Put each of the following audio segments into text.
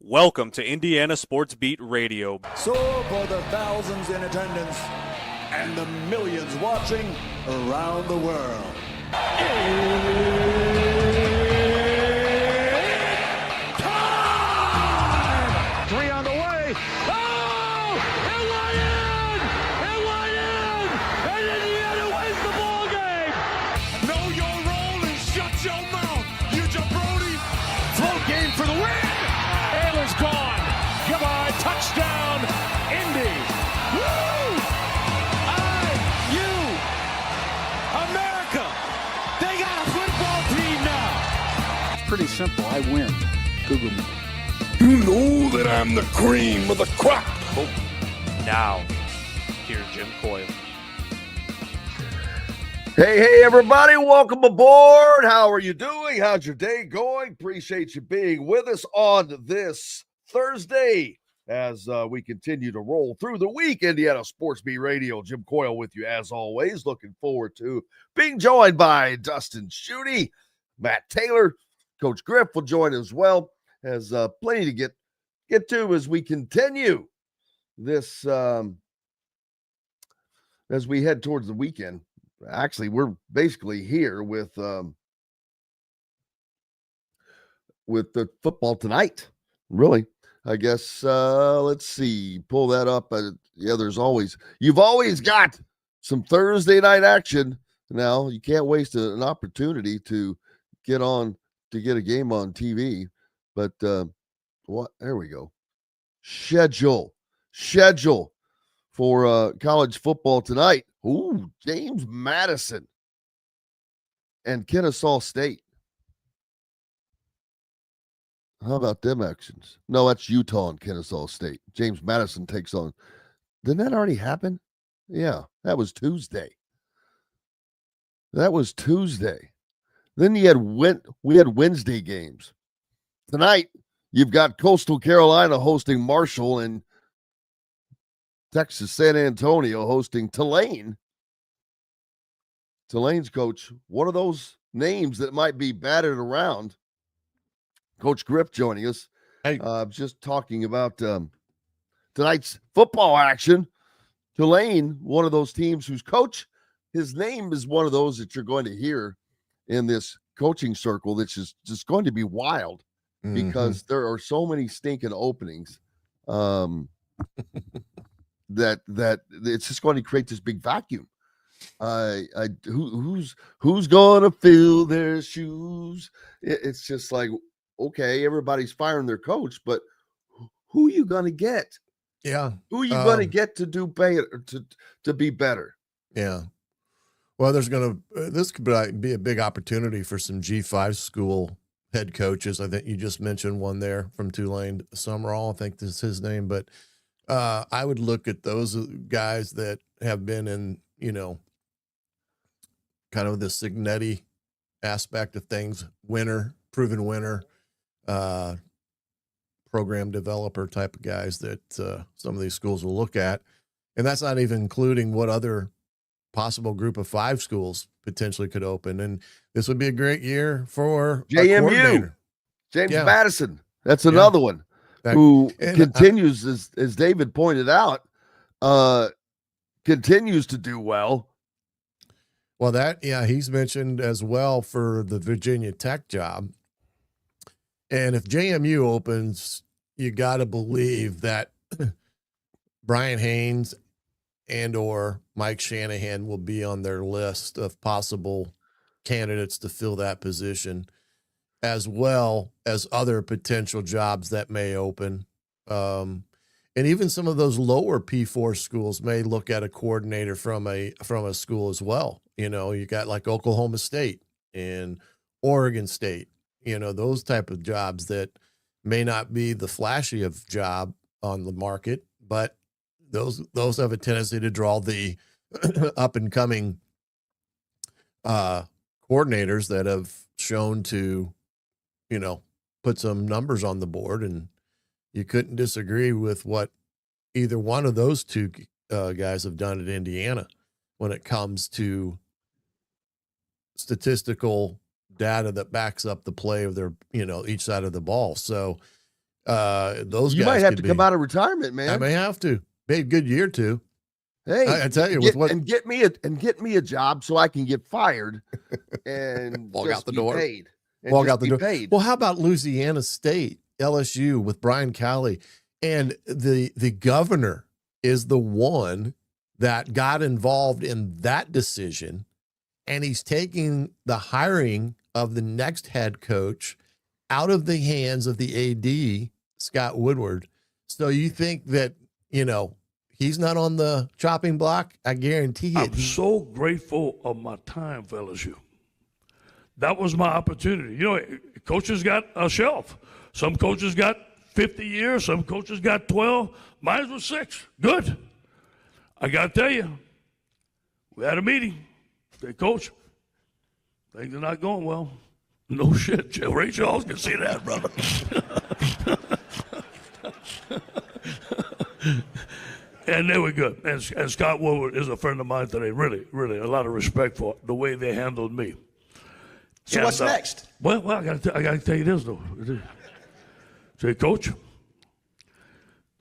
Welcome to Indiana Sports Beat Radio. So for the thousands in attendance and the millions watching around the world. Time! Three on the way. Oh! It went in! It went in! And Indiana wins the ball game! Know your role and shut your mouth, you jabroni! Float game for the win! Ayler's gone. Goodbye. Touchdown, Indy. Woo! IU. America. They got a football team now. Pretty simple. I win. Google me. You know that I'm the cream of the crop. Now, here's Jim Coyle. Hey, everybody. Welcome aboard. How are you doing? How's your day going? Appreciate you being with us on this Thursday as we continue to roll through the week. Indiana Sports Beat Radio. Jim Coyle with you as always. Looking forward to being joined by Dustin, Schutte, Matt Taylor. Coach Griff will join as well. Has plenty to get to as we continue this as we head towards the weekend. Actually, we're basically here with the football tonight. Really, I guess. Let's see. Pull that up. Yeah, you've always got some Thursday night action. Now you can't waste an opportunity to get a game on TV. But there we go. Schedule for college football tonight. Ooh, James Madison and Kennesaw State. How about them actions? No, that's Utah and Kennesaw State. James Madison takes on. Didn't that already happen? Yeah, that was Tuesday. Then we had Wednesday games. Tonight, you've got Coastal Carolina hosting Marshall and Texas San Antonio hosting Tulane. Tulane's coach, one of those names that might be battered around. Coach Griff joining us. Hey. Just talking about tonight's football action. Tulane, one of those teams whose coach, his name is one of those that you're going to hear in this coaching circle that's just going to be wild because there are so many stinking openings. That it's just going to create this big vacuum. Who's going to fill their shoes? It's just like, okay, everybody's firing their coach, but who are you going to get? Yeah. Who are you going to get to do better, to be better? Yeah. Well, this could be a big opportunity for some G5 school head coaches. I think you just mentioned one there from Tulane, Summerall, I think this is his name, but I would look at those guys that have been in, kind of the Signetti aspect of things, proven winner, program developer type of guys that some of these schools will look at. And that's not even including what other possible group of 5 schools potentially could open. And this would be a great year for JMU, James Madison. That's another one. Who continues, as David pointed out, continues to do well. Well, he's mentioned as well for the Virginia Tech job. And if JMU opens, you got to believe that Brian Haynes and or Mike Shanahan will be on their list of possible candidates to fill that position, as well as other potential jobs that may open. And even some of those lower P4 schools may look at a coordinator from a school as well. You got like Oklahoma State and Oregon State, those type of jobs that may not be the flashy of job on the market, but those have a tendency to draw the up and coming coordinators that have shown to, put some numbers on the board. And you couldn't disagree with what either one of those two guys have done at Indiana when it comes to statistical data that backs up the play of their, each side of the ball. So Those You guys might have could to come out of retirement, man. I may have to. Be a good year too. Hey, I tell you, get me a job so I can get fired and walk just out the be door. paid. And Walk just out the be door. Paid. Well, how about Louisiana State, LSU with Brian Cowley, and the governor is the one that got involved in that decision, and he's taking the hiring of the next head coach out of the hands of the AD, Scott Woodward. So you think that, he's not on the chopping block? I guarantee it. I'm so grateful of my time for LSU. That was my opportunity. Coaches got a shelf. Some coaches got 50 years. Some coaches got 12. Mine was 6. Good. I got to tell you, we had a meeting. Say, Coach, things are not going well. No shit, Ray Charles can see that, brother. And they were good. And Scott Woodward is a friend of mine today. Really, really, a lot of respect for the way they handled me. So what's next? Well, I got to tell you this, though. Say, Coach,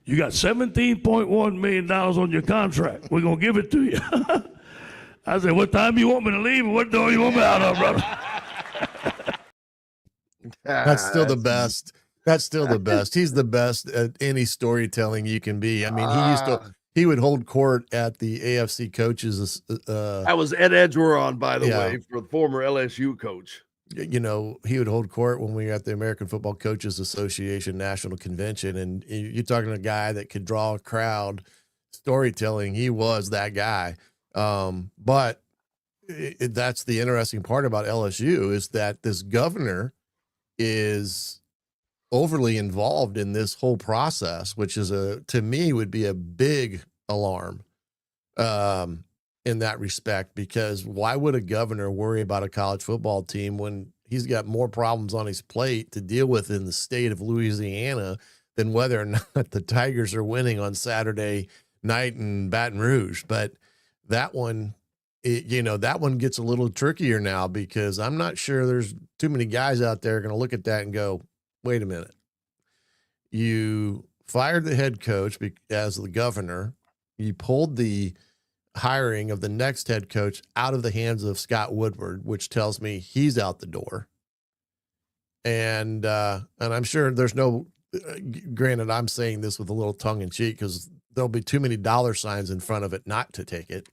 you got $17.1 million on your contract. We're going to give it to you. I said, what time you want me to leave and what door you want me out of, brother? That's still the best. That's still the best. He's the best at any storytelling you can be. I mean, he would hold court at the AFC coaches. That was Ed Edgeron, by the way, for the former LSU coach. He would hold court when we were at the American Football Coaches Association National Convention, and you're talking to a guy that could draw a crowd. Storytelling, he was that guy. But that's the interesting part about LSU is that this governor is overly involved in this whole process, which is to me would be a big alarm in that respect, because why would a governor worry about a college football team when he's got more problems on his plate to deal with in the state of Louisiana than whether or not the Tigers are winning on Saturday night in Baton Rouge? But that one, that one gets a little trickier now, because I'm not sure there's too many guys out there going to look at that and go, wait a minute. You fired the head coach as the governor. You pulled the hiring of the next head coach out of the hands of Scott Woodward, which tells me he's out the door. And I'm sure there's no, granted, I'm saying this with a little tongue in cheek because there'll be too many dollar signs in front of it not to take it.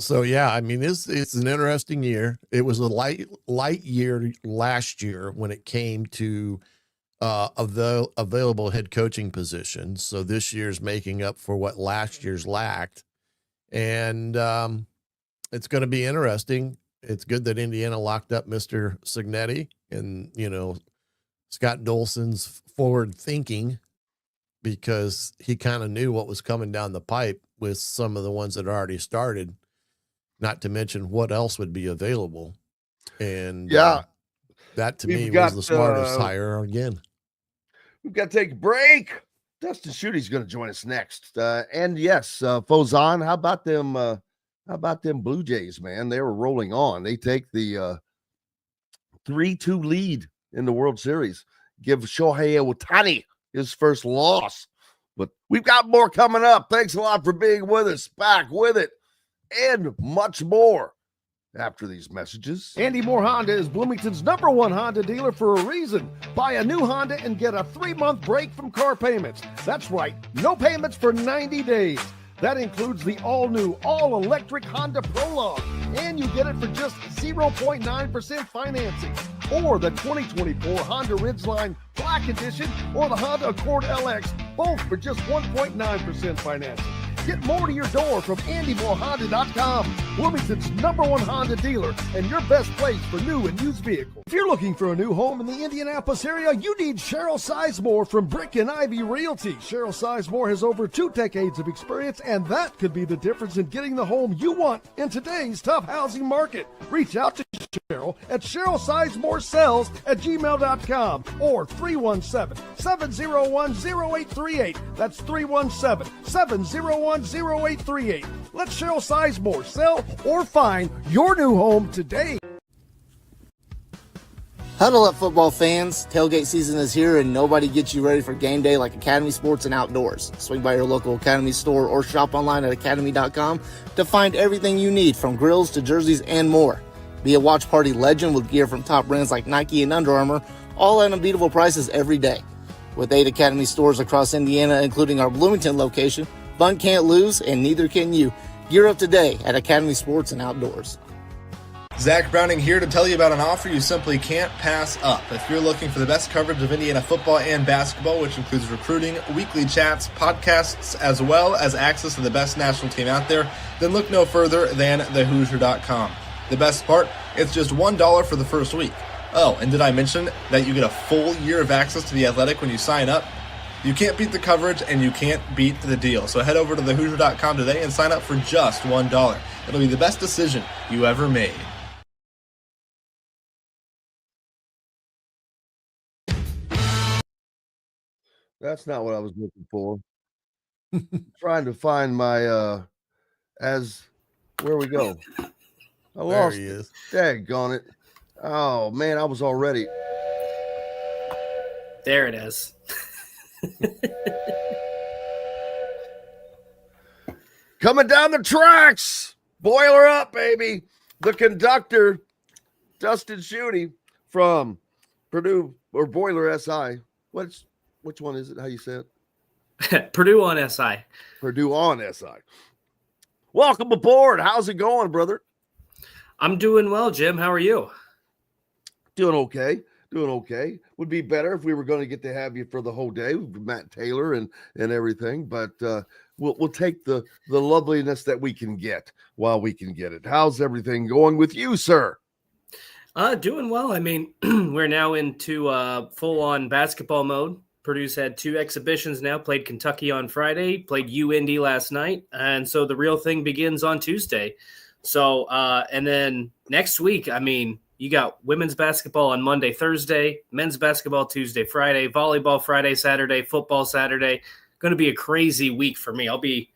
So yeah, I mean, it's an interesting year. It was a light year last year when it came to of the available head coaching positions. So this year's making up for what last year's lacked. And it's going to be interesting. It's good that Indiana locked up Mr. Cignetti and, Scott Dolson's forward thinking, because he kind of knew what was coming down the pipe with some of the ones that already started, not to mention what else would be available. And that to me was the smartest hire again. We've got to take a break. Dustin Schutte's going to join us next. And yes, Fozan, how about them Blue Jays, man? They were rolling on. They take the 3-2 lead in the World Series. Give Shohei Ohtani his first loss. But we've got more coming up. Thanks a lot for being with us. Back with it and much more after these messages. Andy Moore Honda is Bloomington's #1 Honda dealer for a reason. Buy a new Honda and get a 3-month break from car payments. That's right, no payments for 90 days. That includes the all-new, all-electric Honda Prologue, and you get it for just 0.9% financing. Or the 2024 Honda Ridgeline Black Edition or the Honda Accord LX, both for just 1.9% financing. Get more to your door from AndyMooreHonda.com, Bloomington's #1 Honda dealer and your best place for new and used vehicles. If you're looking for a new home in the Indianapolis area, you need Cheryl Sizemore from Brick and Ivy Realty. Cheryl Sizemore has over 2 decades of experience, and that could be the difference in getting the home you want in today's tough housing market. Reach out to Cheryl at CherylSizemore@gmail.com or 317-701-0838. That's 317-701-0838. Let Cheryl Sizemore sell or find your new home today. Huddle up, football fans. Tailgate season is here, and nobody gets you ready for game day like Academy Sports and Outdoors. Swing by your local Academy store or shop online at academy.com to find everything you need, from grills to jerseys and more. Be a watch party legend with gear from top brands like Nike and Under Armour, all at unbeatable prices every day. With 8 Academy stores across Indiana, including our Bloomington location, fun can't lose, and neither can you. Gear up today at Academy Sports and Outdoors. Zach Browning here to tell you about an offer you simply can't pass up. If you're looking for the best coverage of Indiana football and basketball, which includes recruiting, weekly chats, podcasts, as well as access to the best national team out there, then look no further than thehoosier.com. The best part, it's just $1 for the first week. Oh, and did I mention that you get a full year of access to The Athletic when you sign up? You can't beat the coverage, and you can't beat the deal. So head over to thehoosier.com today and sign up for just $1. It'll be the best decision you ever made. That's not what I was looking for. Trying to find my where we go. I lost he it. is. Daggone it. Oh man, I was already. There it is. Coming down the tracks. Boiler up, baby. The conductor, Dustin Schutte from Purdue or Boiler SI. Which one is it? How you say it? Purdue on SI. Purdue on SI. Welcome aboard. How's it going, brother? I'm doing well, Jim. How are you? Doing okay. Doing okay. Would be better if we were going to get to have you for the whole day with Matt Taylor and everything, but we'll take the loveliness that we can get while we can get it. How's everything going with you, sir? Doing well. I mean, we're now into full-on basketball mode. Purdue's had 2 exhibitions now, played Kentucky on Friday, played UIndy last night, and so the real thing begins on Tuesday. So, and then next week, I mean, you got women's basketball on Monday, Thursday, men's basketball Tuesday, Friday, volleyball Friday, Saturday, football Saturday. Going to be a crazy week for me. I'll be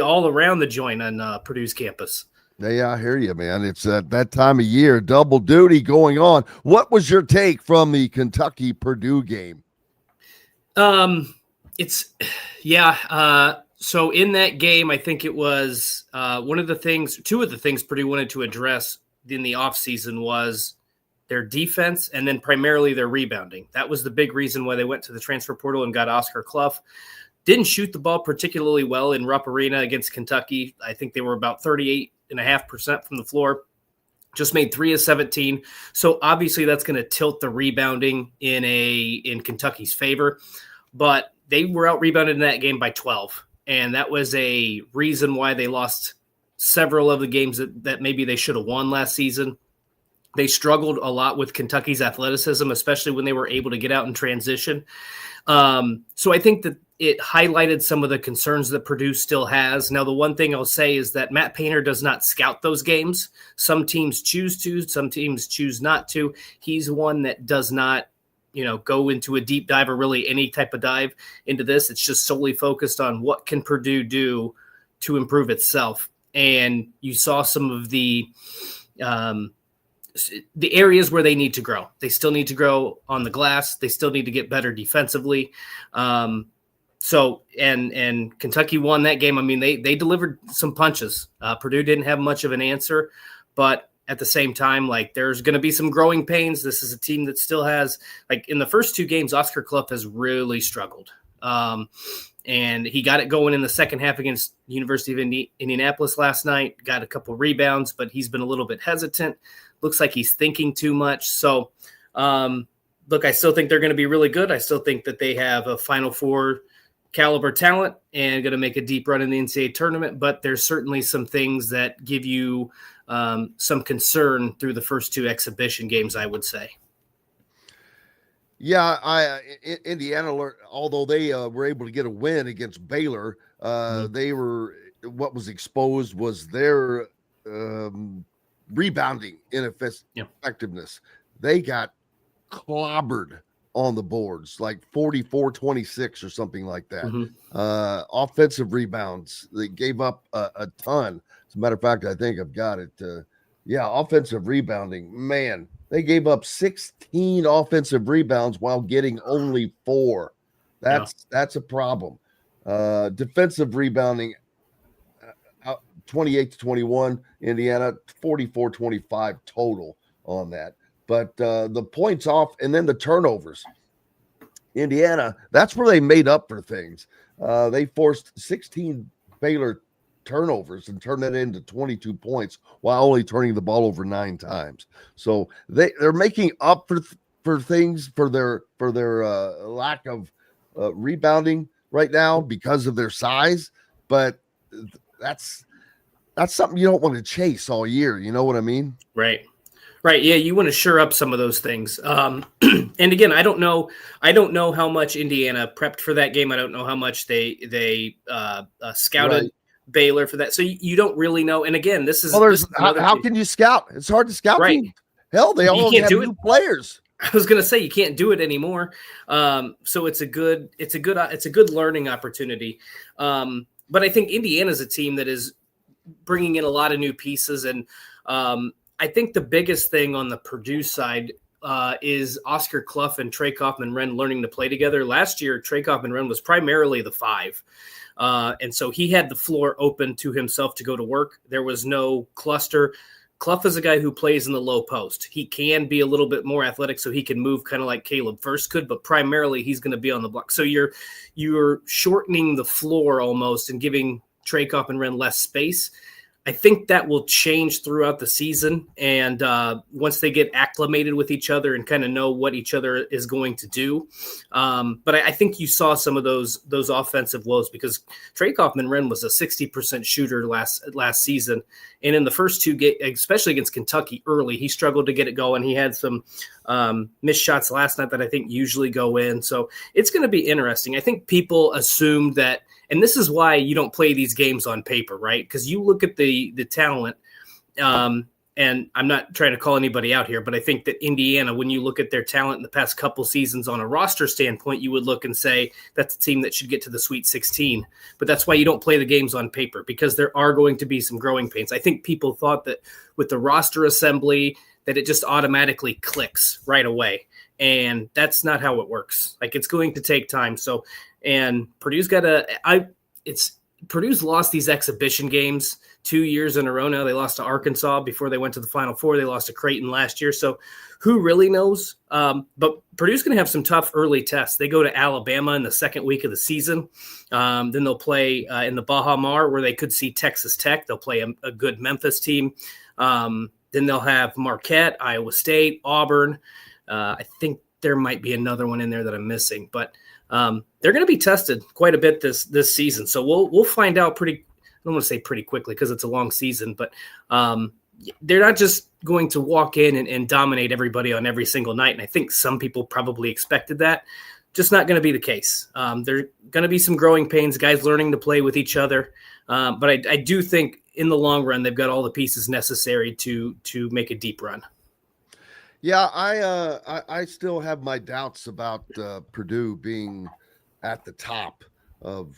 all around the joint on Purdue's campus. Yeah, I hear you, man. It's that time of year, double duty going on. What was your take from the Kentucky-Purdue game? So in that game, I think it was two of the things Purdue wanted to address in the offseason was their defense and then primarily their rebounding. That was the big reason why they went to the transfer portal and got Oscar Clough. Didn't shoot the ball particularly well in Rupp Arena against Kentucky. I think they were about 38.5% from the floor. Just made 3 of 17. So obviously that's going to tilt the rebounding in Kentucky's favor. But they were out rebounded in that game by 12. And that was a reason why they lost several of the games that maybe they should have won last season. They struggled a lot with Kentucky's athleticism, especially when they were able to get out in transition. So I think that it highlighted some of the concerns that Purdue still has. Now, the one thing I'll say is that Matt Painter does not scout those games. Some teams choose to, some teams choose not to. He's one that does not, go into a deep dive or really any type of dive into this. It's just solely focused on what can Purdue do to improve itself. And you saw some of the areas where they need to grow. They still need to grow on the glass. They still need to get better defensively. So Kentucky won that game. I mean, they delivered some punches. Purdue didn't have much of an answer, but at the same time, like, there's going to be some growing pains. This is a team that still has, like, in the first 2 games, Oscar Clough has really struggled. And he got it going in the second half against University of Indianapolis last night, got a couple rebounds, but he's been a little bit hesitant. Looks like he's thinking too much. So, look, I still think they're going to be really good. I still think that they have a Final Four caliber talent and going to make a deep run in the NCAA tournament, but there's certainly some things that give you some concern through the first 2 exhibition games, I would say. Yeah, Indiana, although they were able to get a win against Baylor, they were, what was exposed was their rebounding ineffectiveness. They got clobbered on the boards, like 44-26 or something like that. Offensive rebounds, they gave up a ton. As a matter of fact, I think I've got it. Offensive rebounding, man, They gave up 16 offensive rebounds while getting only 4. That's a problem. Defensive rebounding, 28-21. Indiana, 44-25 total on that. But the points off and then the turnovers. Indiana, that's where they made up for things. They forced 16 Baylor turnovers and turned it into 22 points while only turning the ball over 9 times. So they're making up for things for their lack of rebounding right now because of their size. But that's something you don't want to chase all year. You know what I mean? Right. Right. Yeah, you want to shore up some of those things. And again, I don't know how much Indiana prepped for that game. I don't know how much they scouted Baylor for that. So you don't really know. And again, this is how can you scout? It's hard to scout. Right. Team. Hell, they all have new players. I was going to say you can't do it anymore. So it's a good learning opportunity. But I think Indiana's a team that is bringing in a lot of new pieces, and I think the biggest thing on the Purdue side is Oscar Clough and Trey Kaufman-Renn learning to play together. Last year, Trey Kaufman-Renn was primarily the 5. And so he had the floor open to himself to go to work. There was no cluster. Clough is a guy who plays in the low post. He can be a little bit more athletic, so he can move kind of like Caleb First could, but primarily he's going to be on the block. So you're shortening the floor almost and giving Trey Kaufman-Renn less space. I think that will change throughout the season. And once they get acclimated with each other and kind of know what each other is going to do. But I think you saw some of those offensive woes because Trey Kaufman-Renn was a 60% shooter last season. And in the first 2 games, especially against Kentucky early, he struggled to get it going. He had some missed shots last night that I think usually go in. So it's going to be interesting. I think people assumed that, and this is why you don't play these games on paper, right? Because you look at the talent, and I'm not trying to call anybody out here, but I think that Indiana, when you look at their talent in the past couple seasons on a roster standpoint, you would look and say that's a team that should get to the Sweet 16. But that's why you don't play the games on paper, because there are going to be some growing pains. I think people thought that with the roster assembly that it just automatically clicks right away. And that's not how it works. Like, it's going to take time. So, and Purdue's Purdue's lost these exhibition games 2 years in a row now. They lost to Arkansas before they went to the Final Four. They lost to Creighton last year. So who really knows? But Purdue's going to have some tough early tests. They go to Alabama in the second week of the season. Then they'll play in the Baja Mar, where they could see Texas Tech. They'll play a good Memphis team. Then they'll have Marquette, Iowa State, Auburn. I think there might be another one in there that I'm missing, but they're going to be tested quite a bit this season. So we'll find out I don't want to say pretty quickly because it's a long season, but they're not just going to walk in and dominate everybody on every single night. And I think some people probably expected that. Just not going to be the case. There are going to be some growing pains, guys learning to play with each other. But I do think in the long run, they've got all the pieces necessary to make a deep run. Yeah, I still have my doubts about Purdue being at the top of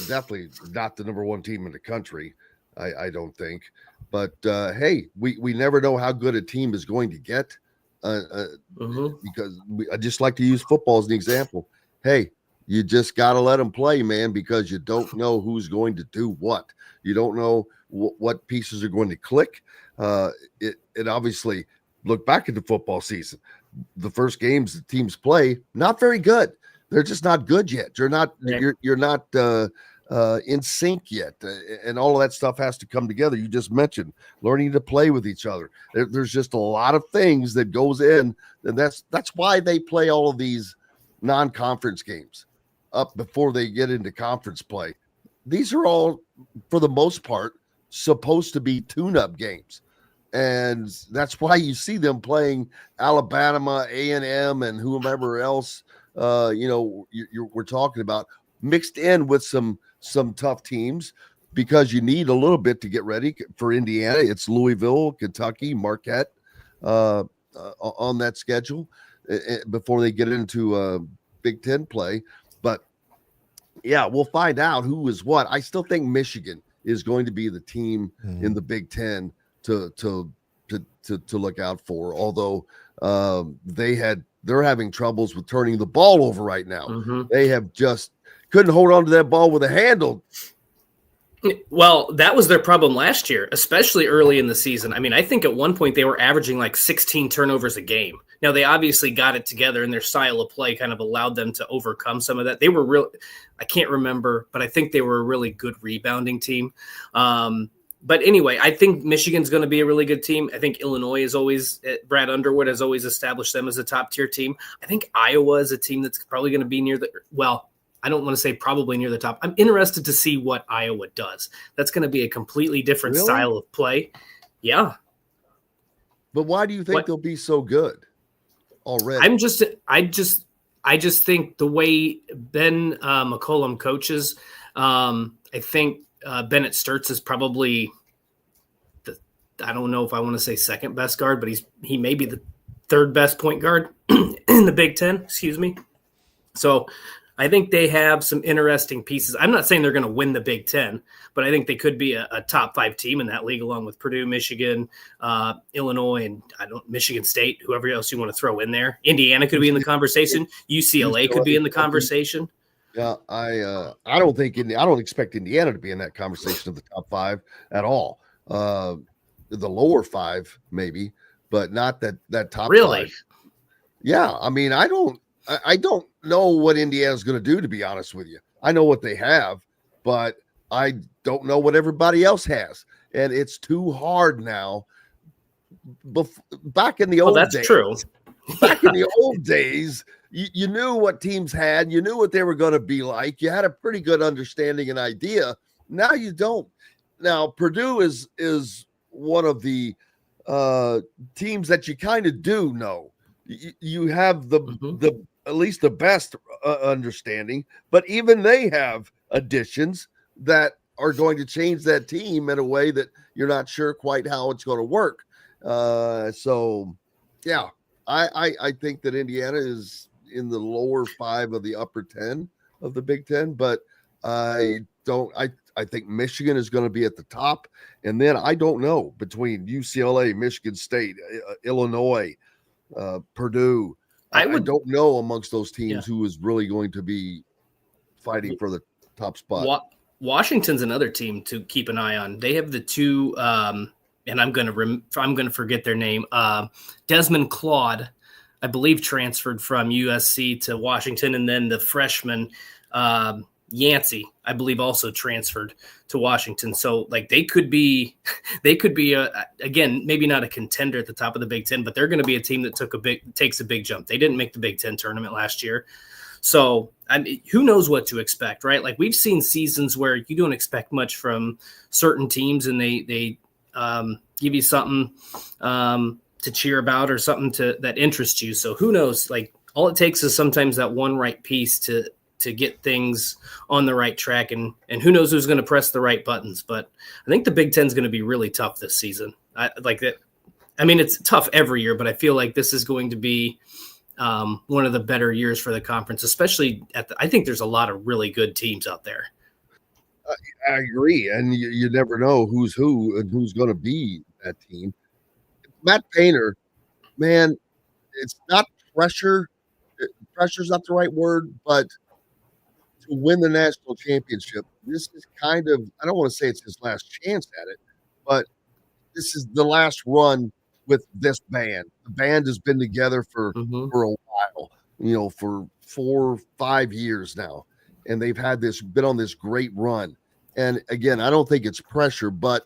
definitely not the number 1 team in the country. I don't think, but hey, we never know how good a team is going to get because I just like to use football as an example. Hey, you just got to let them play, man, because you don't know who's going to do what. You don't know what pieces are going to click. It obviously. Look back at the football season. The first games the teams play, not very good. They're just not good yet. You're not in sync yet, and all of that stuff has to come together. You just mentioned learning to play with each other. There's just a lot of things that goes in, and that's why they play all of these non-conference games up before they get into conference play. These are all, for the most part, supposed to be tune-up games. And that's why you see them playing Alabama, A&M, and whomever else, we're talking about, mixed in with some tough teams, because you need a little bit to get ready for Indiana. It's Louisville, Kentucky, Marquette on that schedule before they get into Big Ten play. But, yeah, we'll find out who is what. I still think Michigan is going to be the team in the Big Ten to to look out for. Although they're having troubles with turning the ball over right now. Mm-hmm. They have just couldn't hold on to that ball with a handle. Well, that was their problem last year, especially early in the season. I mean, I think at one point they were averaging like 16 turnovers a game. Now, they obviously got it together, and their style of play kind of allowed them to overcome some of that. They were I can't remember, but I think they were a really good rebounding team. But anyway, I think Michigan's going to be a really good team. I think Illinois is always, Brad Underwood has always established them as a top tier team. I think Iowa is a team that's probably going to be I don't want to say probably near the top. I'm interested to see what Iowa does. That's going to be a completely different style of play. Yeah. But why do you think they'll be so good already? I just think the way Ben McCollum coaches, I think Bennett Sturtz is probably I don't know if I want to say second best guard, but he may be the third best point guard in the Big Ten. Excuse me. So I think they have some interesting pieces. I'm not saying they're going to win the Big Ten, but I think they could be a top 5 team in that league, along with Purdue, Michigan, Illinois, and Michigan State, whoever else you want to throw in there. Indiana could be in the conversation. UCLA could be in the conversation. Yeah, I don't expect Indiana to be in that conversation of the top 5 at all. The lower 5 maybe, but not that top 5. Yeah, I mean, I don't know what Indiana's going to do, to be honest with you. I know what they have, but I don't know what everybody else has. And it's too hard now. Back in the old days. That's true. Back in the old days, you knew what teams had. You knew what they were going to be like. You had a pretty good understanding and idea. Now you don't. Now, Purdue is one of the teams that you kind of do know. You have the at least the best understanding, but even they have additions that are going to change that team in a way that you're not sure quite how it's going to work. So, yeah, I think that Indiana is in the lower 5 of the upper 10 of the Big Ten, but I think Michigan is going to be at the top, and then I don't know between UCLA, Michigan State, Illinois, Purdue. I don't know amongst those teams who is really going to be fighting for the top spot. Washington's another team to keep an eye on. They have the two, and I'm going to forget their name. Desmond Claude, I believe, transferred from USC to Washington, and then the freshman Yancey, I believe, also transferred to Washington. So, like, they could be again, maybe not a contender at the top of the Big Ten, but they're going to be a team that takes a big jump. They didn't make the Big Ten tournament last year. So, I mean, who knows what to expect, right? Like, we've seen seasons where you don't expect much from certain teams, and they give you something to cheer about or something that interests you. So who knows? Like, all it takes is sometimes that one right piece to get things on the right track, and who knows who's going to press the right buttons. But I think the Big Ten is going to be really tough this season. I like that. I mean, it's tough every year, but I feel like this is going to be one of the better years for the conference, especially I think there's a lot of really good teams out there. I agree. And you never know who's who and who's going to be that team. Matt Painter, man, it's not pressure. Pressure's not the right word, but to win the national championship, this is kind of, I don't want to say it's his last chance at it, but this is the last run with this band. The band has been together for a while, for 4 or 5 years now. And they've been on this great run. And again, I don't think it's pressure, but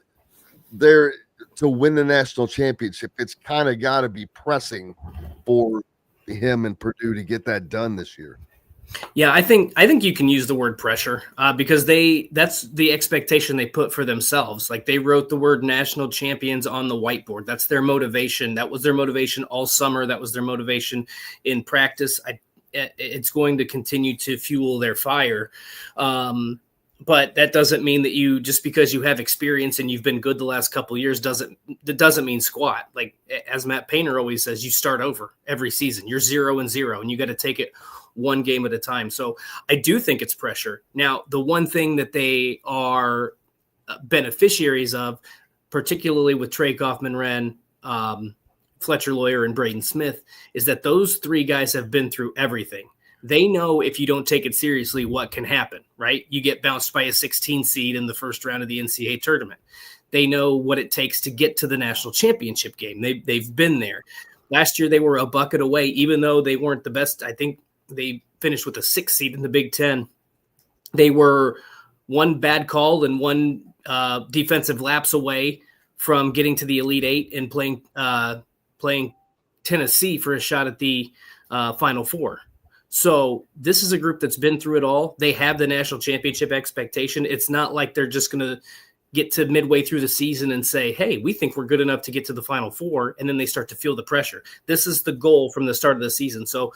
to win the national championship, it's kind of got to be pressing for him and Purdue to get that done this year. Yeah, I think you can use the word pressure because that's the expectation they put for themselves. Like, they wrote the word national champions on the whiteboard. That's their motivation. That was their motivation all summer. That was their motivation in practice. It's going to continue to fuel their fire. But that doesn't mean that just because you have experience and you've been good the last couple of years, doesn't mean squat. Like, as Matt Painter always says, you start over every season. You're 0-0, and you got to take it one game at a time. So I do think it's pressure. Now, the one thing that they are beneficiaries of, particularly with Trey Kaufman-Wren, Fletcher Lawyer and Braden Smith, is that those three guys have been through everything. They know if you don't take it seriously, what can happen, right? You get bounced by a 16 seed in the first round of the NCAA tournament. They know what it takes to get to the national championship game. They've been there. Last year, they were a bucket away, even though they weren't the best. I think they finished with a 6 seed in the Big Ten. They were one bad call and one defensive lapse away from getting to the Elite Eight and playing Tennessee for a shot at the Final Four. So this is a group that's been through it all. They have the national championship expectation. It's not like they're just going to get to midway through the season and say, hey, we think we're good enough to get to the Final Four, and then they start to feel the pressure. This is the goal from the start of the season. So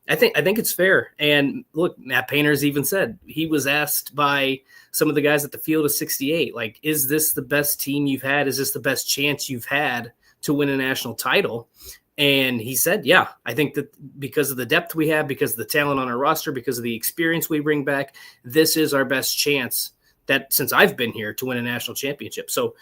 I think it's fair. And look, Matt Painter's even said, he was asked by some of the guys at the Field of 68, like, is this the best team you've had? Is this the best chance you've had to win a national title? And he said, yeah, I think that because of the depth we have, because of the talent on our roster, because of the experience we bring back, this is our best chance that since I've been here to win a national championship. So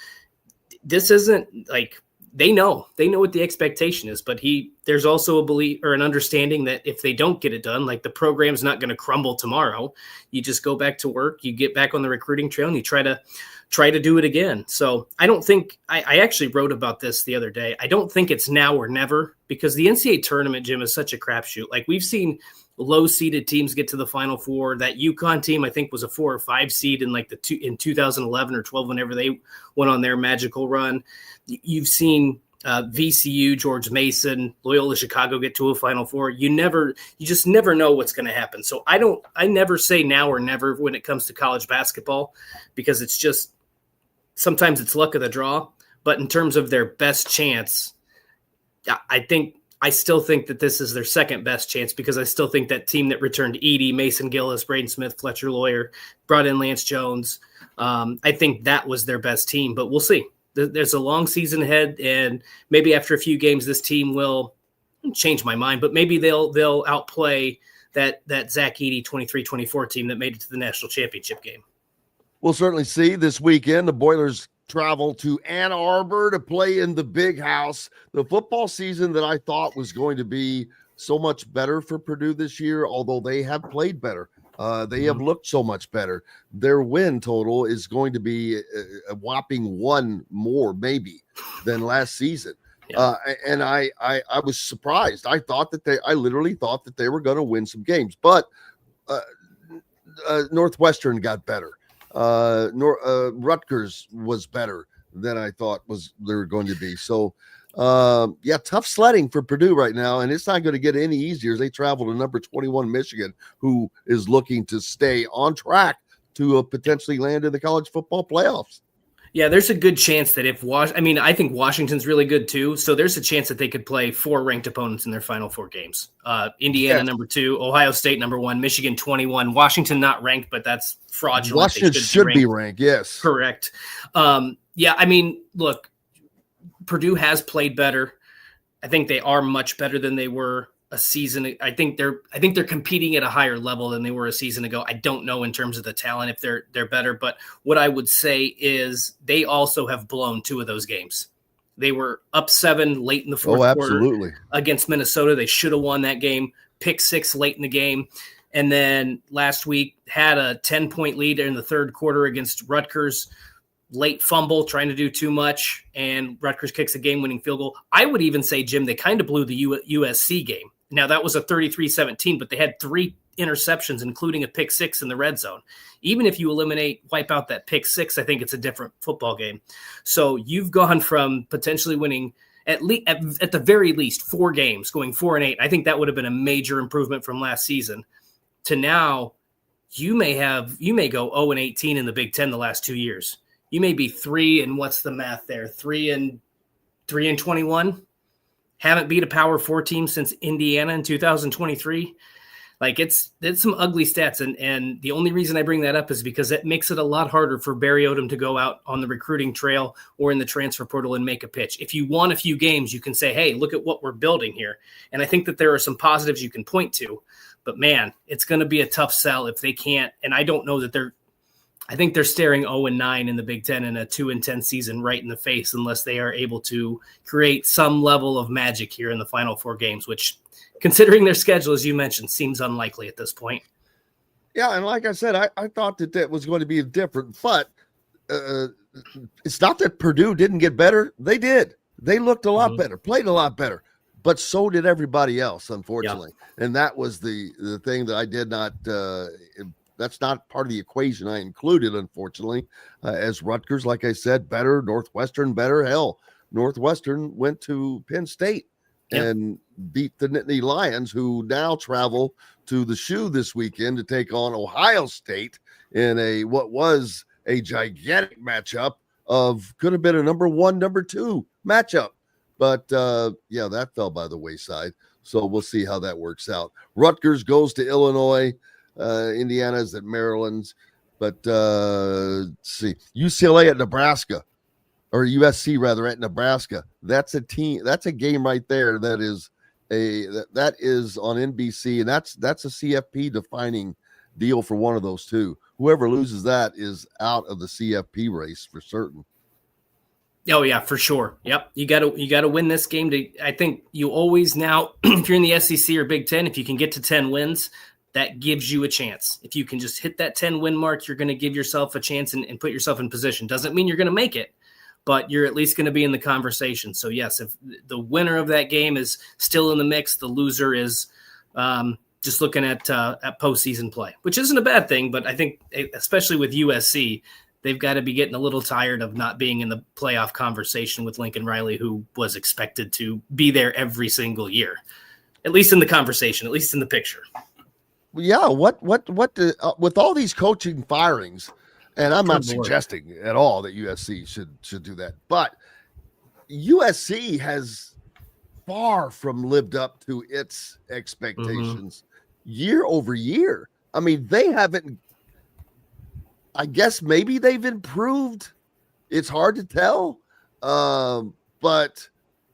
this isn't like, they know what the expectation is, but there's also a belief or an understanding that if they don't get it done, like the program's not going to crumble tomorrow. You just go back to work, you get back on the recruiting trail, and you try to do it again. So I don't think I actually wrote about this the other day. I don't think it's now or never, because the NCAA tournament, Jim, is such a crapshoot. Like, we've seen low seeded teams get to the Final Four. That UConn team, I think, was a 4 or 5 seed in in 2011 or 12, whenever they went on their magical run. You've seen VCU, George Mason, Loyola Chicago get to a Final Four. You just never know what's going to happen. So I never say now or never when it comes to college basketball, because it's just, sometimes it's luck of the draw. But in terms of their best chance, I still think that this is their second best chance, because I still think that team that returned Edey, Mason Gillis, Braden Smith, Fletcher Lawyer, brought in Lance Jones, I think that was their best team. But we'll see. There's a long season ahead, and maybe after a few games, this team will change my mind, but maybe they'll outplay that Zach Edey 23-24 team that made it to the national championship game. We'll certainly see this weekend. The Boilers travel to Ann Arbor to play in the Big House. The football season that I thought was going to be so much better for Purdue this year, although they have played better. They have looked so much better. Their win total is going to be a whopping 1 more maybe than last season. Yeah. And I was surprised. I literally thought that they were going to win some games, but Northwestern got better. Rutgers was better than I thought they were going to be. So tough sledding for Purdue right now, and it's not going to get any easier as they travel to number 21 Michigan, who is looking to stay on track to potentially land in the college football playoffs. Yeah, there's a good chance that I think Washington's really good too, so there's a chance that they could play 4 ranked opponents in their Final Four games. Indiana number 2, Ohio State number 1, Michigan 21, Washington not ranked, but that's fraudulent. Washington should be ranked, yes. Correct. Look, Purdue has played better. I think they are much better than they were a season. I think they're competing at a higher level than they were a season ago. I don't know in terms of the talent if they're better, but what I would say is they also have blown 2 of those games. They were up 7 late in the fourth quarter against Minnesota. They should have won that game. Pick 6 late in the game. And then last week had a 10-point lead in the third quarter against Rutgers. Late fumble, trying to do too much, and Rutgers kicks a game-winning field goal. I would even say, Jim, they kind of blew the USC game. Now, that was a 33-17, but they had 3 interceptions, including a pick 6 in the red zone. Even if you wipe out that pick 6, I think it's a different football game. So you've gone from potentially winning at the very least 4 games, going 4-8. I think that would have been a major improvement from last season. To now, you may go 0-18 in the Big Ten the last 2 years. You may be 3 and what's the math there? 3-21. Haven't beat a Power 4 team since Indiana in 2023. Like it's some ugly stats, and the only reason I bring that up is because it makes it a lot harder for Barry Odom to go out on the recruiting trail or in the transfer portal and make a pitch. If you won a few games, you can say, "Hey, look at what we're building here." And I think that there are some positives you can point to. But man, it's going to be a tough sell if they can't. And I don't know that I think they're staring 0-9 in the Big Ten in a 2-10 season right in the face unless they are able to create some level of magic here in the final 4 games, which, considering their schedule, as you mentioned, seems unlikely at this point. Yeah, and like I said, I thought that was going to be different, but it's not that Purdue didn't get better. They did. They looked a lot better, played a lot better, but so did everybody else, unfortunately. Yeah. And that was the thing that I did not that's not part of the equation I included, unfortunately, as Rutgers, like I said, better, Northwestern better. Hell, Northwestern went to Penn State and beat the Nittany Lions, who now travel to the Shoe this weekend to take on Ohio State in what was a gigantic matchup could have been a number 1, number 2 matchup. But, that fell by the wayside. So we'll see how that works out. Rutgers goes to Illinois. Indiana's at Maryland's, but let's see, UCLA at Nebraska, or USC rather at Nebraska. That's a game right there. That is on NBC, and that's a CFP defining deal for one of those two. Whoever loses that is out of the CFP race for certain. Oh yeah, for sure. Yep. You gotta win this game I think you always now, if you're in the SEC or Big Ten, if you can get to 10 wins, that gives you a chance. If you can just hit that 10 win mark, you're going to give yourself a chance and put yourself in position. Doesn't mean you're going to make it, but you're at least going to be in the conversation. So yes, if the winner of that game is still in the mix, the loser is just looking at postseason play, which isn't a bad thing. But I think, especially with USC, they've got to be getting a little tired of not being in the playoff conversation with Lincoln Riley, who was expected to be there every single year, at least in the conversation, at least in the picture. Yeah, with all these coaching firings, and I'm not suggesting at all that USC should do that, but USC has far from lived up to its expectations year over year. I mean, they haven't. I guess maybe they've improved. It's hard to tell, but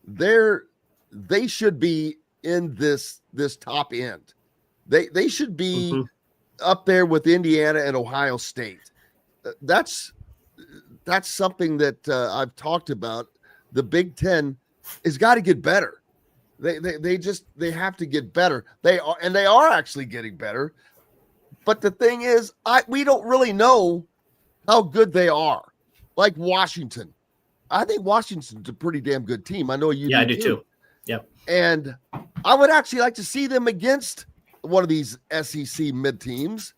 they should be in this top end. They should be up there with Indiana and Ohio State. That's something that I've talked about. The Big Ten has got to get better. They have to get better. They are actually getting better. But the thing is, we don't really know how good they are. Like Washington, I think Washington's a pretty damn good team. I know you. Yeah, I do too. Yeah, and I would actually like to see them against one of these SEC mid teams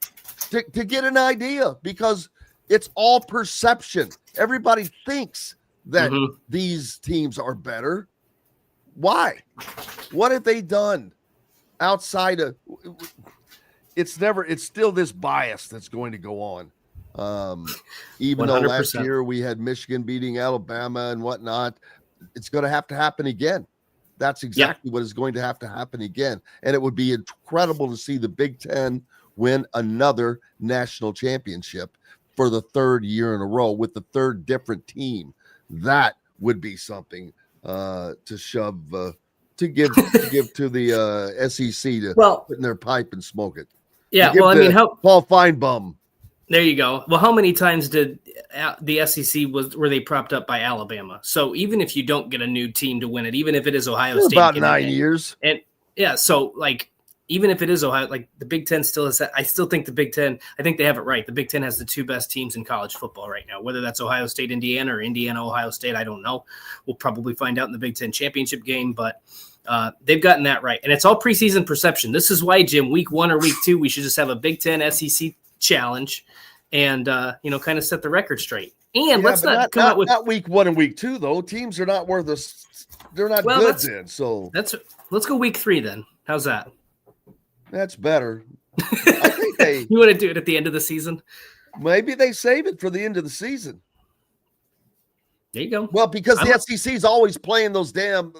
to get an idea, because it's all perception. Everybody thinks that these teams are better. Why? What have they done outside of it's still this bias that's going to go on. Even 100%. Though last year we had Michigan beating Alabama and whatnot, it's going to have to happen again. That's exactly what is going to have to happen again. And it would be incredible to see the Big Ten win another national championship for the 3rd year in a row with the 3rd different team. That would be something to shove, to give to the SEC to put in their pipe and smoke it. Yeah, well, I mean, Paul Feinbaum. There you go. Well, how many times did the SEC were they propped up by Alabama? So even if you don't get a new team to win it, even if it is Ohio State, about 9 years, and so like even if it is Ohio, like the Big Ten still has that. I still think the Big Ten. I think they have it right. The Big Ten has the 2 best teams in college football right now. Whether that's Ohio State, Indiana, or Indiana, Ohio State, I don't know. We'll probably find out in the Big Ten championship game, but they've gotten that right. And it's all preseason perception. This is why, Jim, week 1 or week 2, we should just have a Big Ten SEC challenge and kind of set the record straight. And let's not come out with not week 1 and week 2 though. Teams are not worth us. They're not good then. So let's go week 3 then. How's that? That's better. I think you want to do it at the end of the season? Maybe they save it for the end of the season. There you go. Well, because the SEC is always playing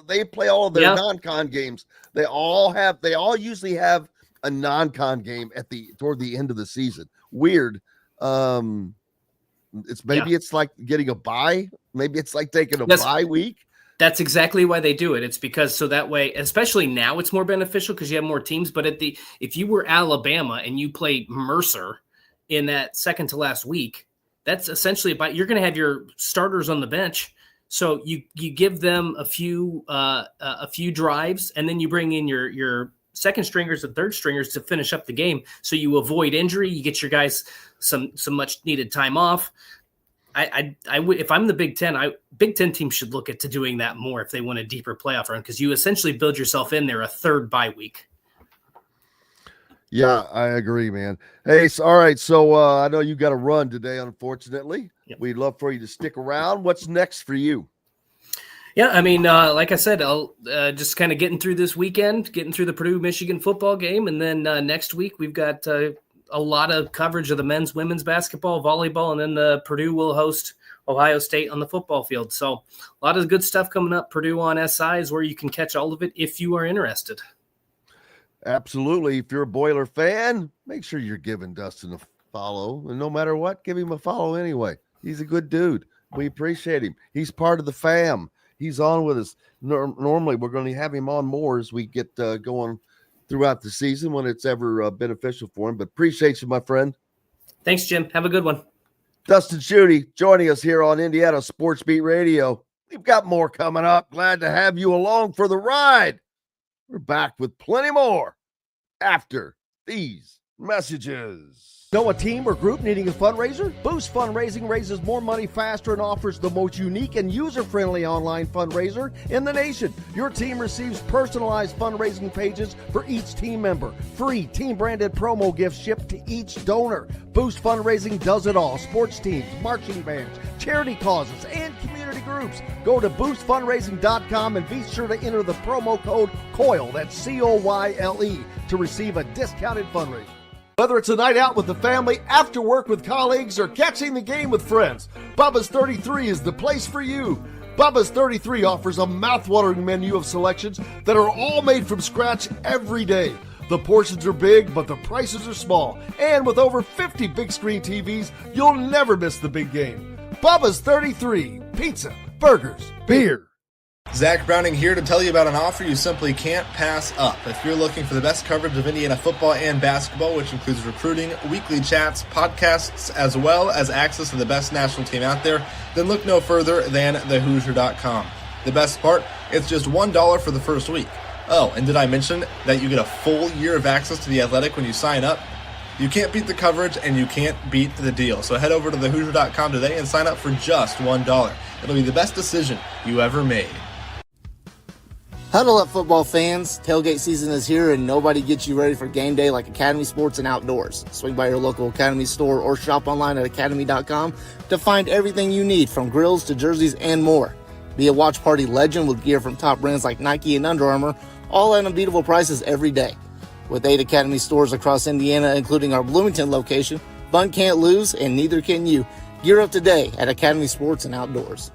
they play all of their non-con games. They all usually have a non-con game toward the end of the season. Weird. It's like getting a bye. Maybe it's like taking a bye week. That's exactly why they do it. It's because so that way, especially now, it's more beneficial because you have more teams. But if you were Alabama and you played Mercer in that second to last week, that's essentially about, you're going to have your starters on the bench. So you give them a few drives, and then you bring in your second stringers and third stringers to finish up the game. So you avoid injury. You get your guys some much needed time off. I would, if I'm the Big Ten, Big Ten teams should look at to doing that more if they want a deeper playoff run, because you essentially build yourself in there a third bye week. Yeah, I agree, man. Hey, all right. So I know you got to run today, unfortunately. Yep. We'd love for you to stick around. What's next for you? Yeah, I mean, like I said, I'll just kind of getting through this weekend, getting through the Purdue-Michigan football game, and then next week we've got a lot of coverage of the men's, women's basketball, volleyball, and then Purdue will host Ohio State on the football field. So a lot of good stuff coming up. Purdue on SI is where you can catch all of it if you are interested. Absolutely. If you're a Boiler fan, make sure you're giving Dustin a follow. And no matter what, give him a follow anyway. He's a good dude. We appreciate him. He's part of the fam. He's on with us. Normally, we're going to have him on more as we get going throughout the season when it's ever beneficial for him. But appreciate you, my friend. Thanks, Jim. Have a good one. Dustin Schutte joining us here on Indiana Sports Beat Radio. We've got more coming up. Glad to have you along for the ride. We're back with plenty more after these messages. Know a team or group needing a fundraiser? Boost Fundraising raises more money faster and offers the most unique and user-friendly online fundraiser in the nation. Your team receives personalized fundraising pages for each team member. Free team-branded promo gifts shipped to each donor. Boost Fundraising does it all. Sports teams, marching bands, charity causes, and community groups. Go to boostfundraising.com and be sure to enter the promo code COYLE, that's COYLE, to receive a discounted fundraiser. Whether it's a night out with the family, after work with colleagues, or catching the game with friends, Bubba's 33 is the place for you. Bubba's 33 offers a mouthwatering menu of selections that are all made from scratch every day. The portions are big, but the prices are small. And with over 50 big screen TVs, you'll never miss the big game. Bubba's 33, pizza, burgers, beer. Zach Browning here to tell you about an offer you simply can't pass up. If you're looking for the best coverage of Indiana football and basketball, which includes recruiting, weekly chats, podcasts, as well as access to the best national team out there, then look no further than thehoosier.com. The best part, it's just $1 for the first week. Oh, and did I mention that you get a full year of access to The Athletic when you sign up? You can't beat the coverage and you can't beat the deal. So head over to thehoosier.com today and sign up for just $1. It'll be the best decision you ever made. Huddle up, football fans. Tailgate season is here, and nobody gets you ready for game day like Academy Sports and Outdoors. Swing by your local Academy store or shop online at academy.com to find everything you need, from grills to jerseys and more. Be a watch party legend with gear from top brands like Nike and Under Armour, all at unbeatable prices every day. With 8 Academy stores across Indiana, including our Bloomington location, fun can't lose, and neither can you. Gear up today at Academy Sports and Outdoors.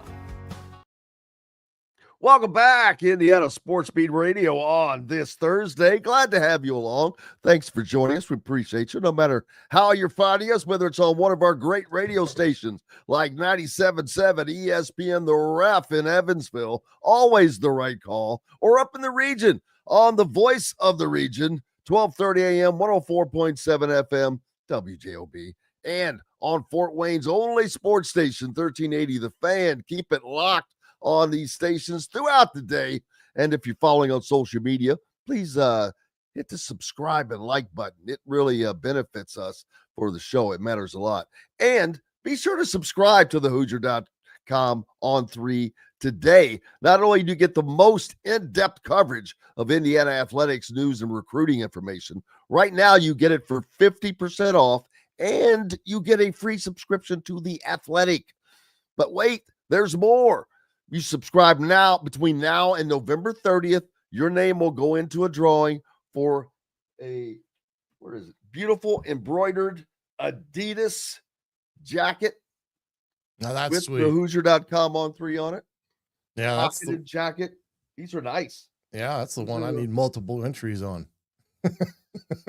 Welcome back, Indiana Sports Beat Radio on this Thursday. Glad to have you along. Thanks for joining us. We appreciate you. No matter how you're finding us, whether it's on one of our great radio stations like 97.7 ESPN The Ref in Evansville, always the right call, or up in the region on the voice of the region, 1230 AM, 104.7 FM, WJOB, and on Fort Wayne's only sports station, 1380 The Fan. Keep it locked on these stations throughout the day. And if you're following on social media, please hit the subscribe and like button. It really benefits us for the show. It matters a lot. And be sure to subscribe to thehoosier.com on 3 today. Not only do you get the most in-depth coverage of Indiana athletics news and recruiting information, right now you get it for 50% off, and you get a free subscription to The Athletic. But wait, there's more. You subscribe now, between now and November 30th, your name will go into a drawing for a, beautiful embroidered Adidas jacket. Now that's with sweet. The Hoosier.com on 3 on it. Yeah, that's the jacket. These are nice. Yeah, that's the one I need multiple entries on.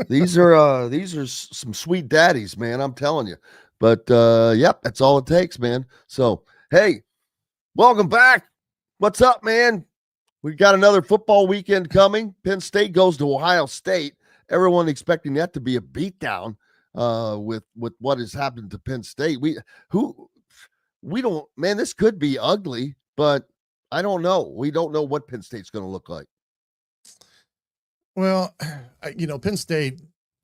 These are some sweet daddies, man. I'm telling you. But yep, that's all it takes, man. So hey, welcome back. What's up, man? We've got another football weekend coming. Penn State goes to Ohio State. Everyone expecting that to be a beatdown. with what has happened to Penn State. We don't, man, this could be ugly, but I don't know. We don't know what Penn State's going to look like. Well, Penn State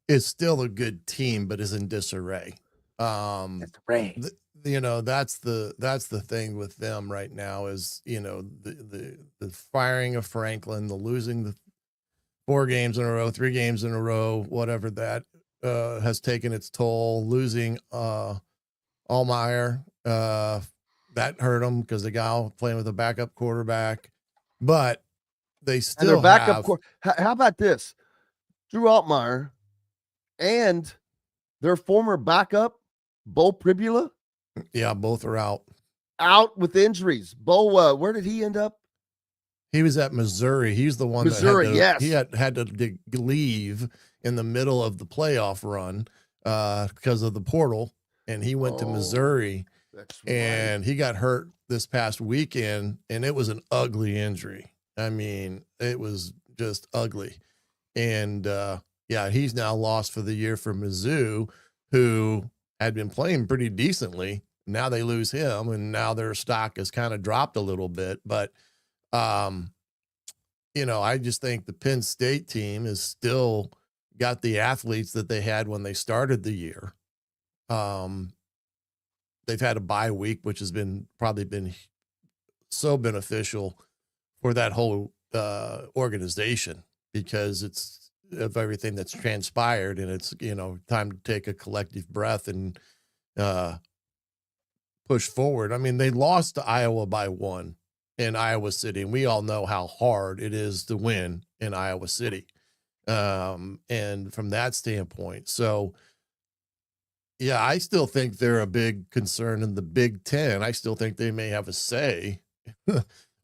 is still a good team, but is in disarray. Disarray. That's the thing with them right now is, the firing of Franklin, the losing the 4 games in a row, 3 games in a row, whatever that has taken its toll. Losing Allmeyer, that hurt them because the guy playing with a backup quarterback, but they still and their backup. How about this? Drew Altmaier and their former backup, Bo Pribula. Yeah, both are out with injuries. Bo, where did he end up? He was at Missouri. He's the one yes. He had to leave in the middle of the playoff run because of the portal, and he went to Missouri. That's right. And he got hurt this past weekend, and it was an ugly injury. I mean, it was just ugly. And he's now lost for the year for Mizzou, who had been playing pretty decently. Now they lose him, and now their stock has kind of dropped a little bit. But, I just think the Penn State team is still got the athletes that they had when they started the year. They've had a bye week, which has probably been so beneficial for that whole organization because it's of everything that's transpired, and it's time to take a collective breath and push forward. I mean, they lost to Iowa by 1 in Iowa City, and we all know how hard it is to win in Iowa City. And from that standpoint, so. Yeah, I still think they're a big concern in the Big Ten. I still think they may have a say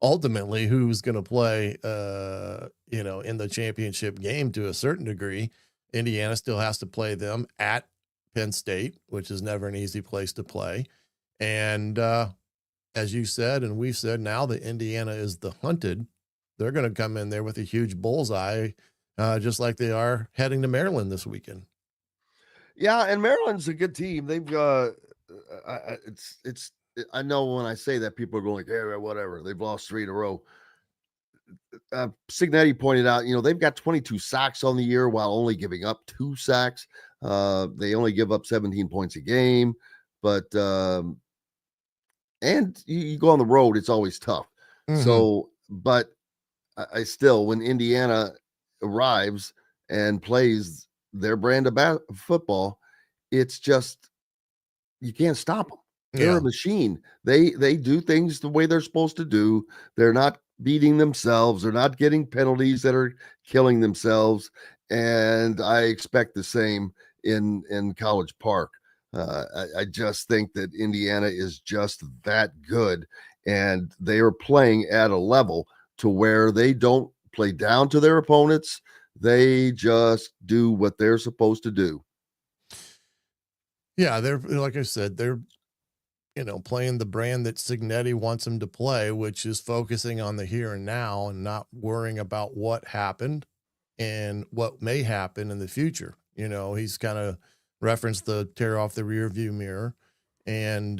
ultimately who's going to play, in the championship game to a certain degree. Indiana still has to play them at Penn State, which is never an easy place to play. And as you said, and we've said now that Indiana is the hunted, they're going to come in there with a huge bullseye, just like they are heading to Maryland this weekend. Yeah, and Maryland's a good team. They've I know when I say that people are going like, "Hey, whatever." They've lost 3 in a row. Signetti pointed out, they've got 22 sacks on the year while only giving up 2 sacks. They only give up 17 points a game, but and you go on the road, it's always tough. Mm-hmm. So, but I still, when Indiana arrives and plays their brand of football, it's just you can't stop them. They're a machine. They do things the way they're supposed to do. They're not beating themselves. They're not getting penalties that are killing themselves. And I expect the same in College Park. I just think that Indiana is just that good, and they are playing at a level to where they don't play down to their opponents. They just do what they're supposed to do. Yeah, they're, like I said, they're, playing the brand that Signetti wants them to play, which is focusing on the here and now and not worrying about what happened and what may happen in the future. He's kind of referenced the tear off the rear view mirror, and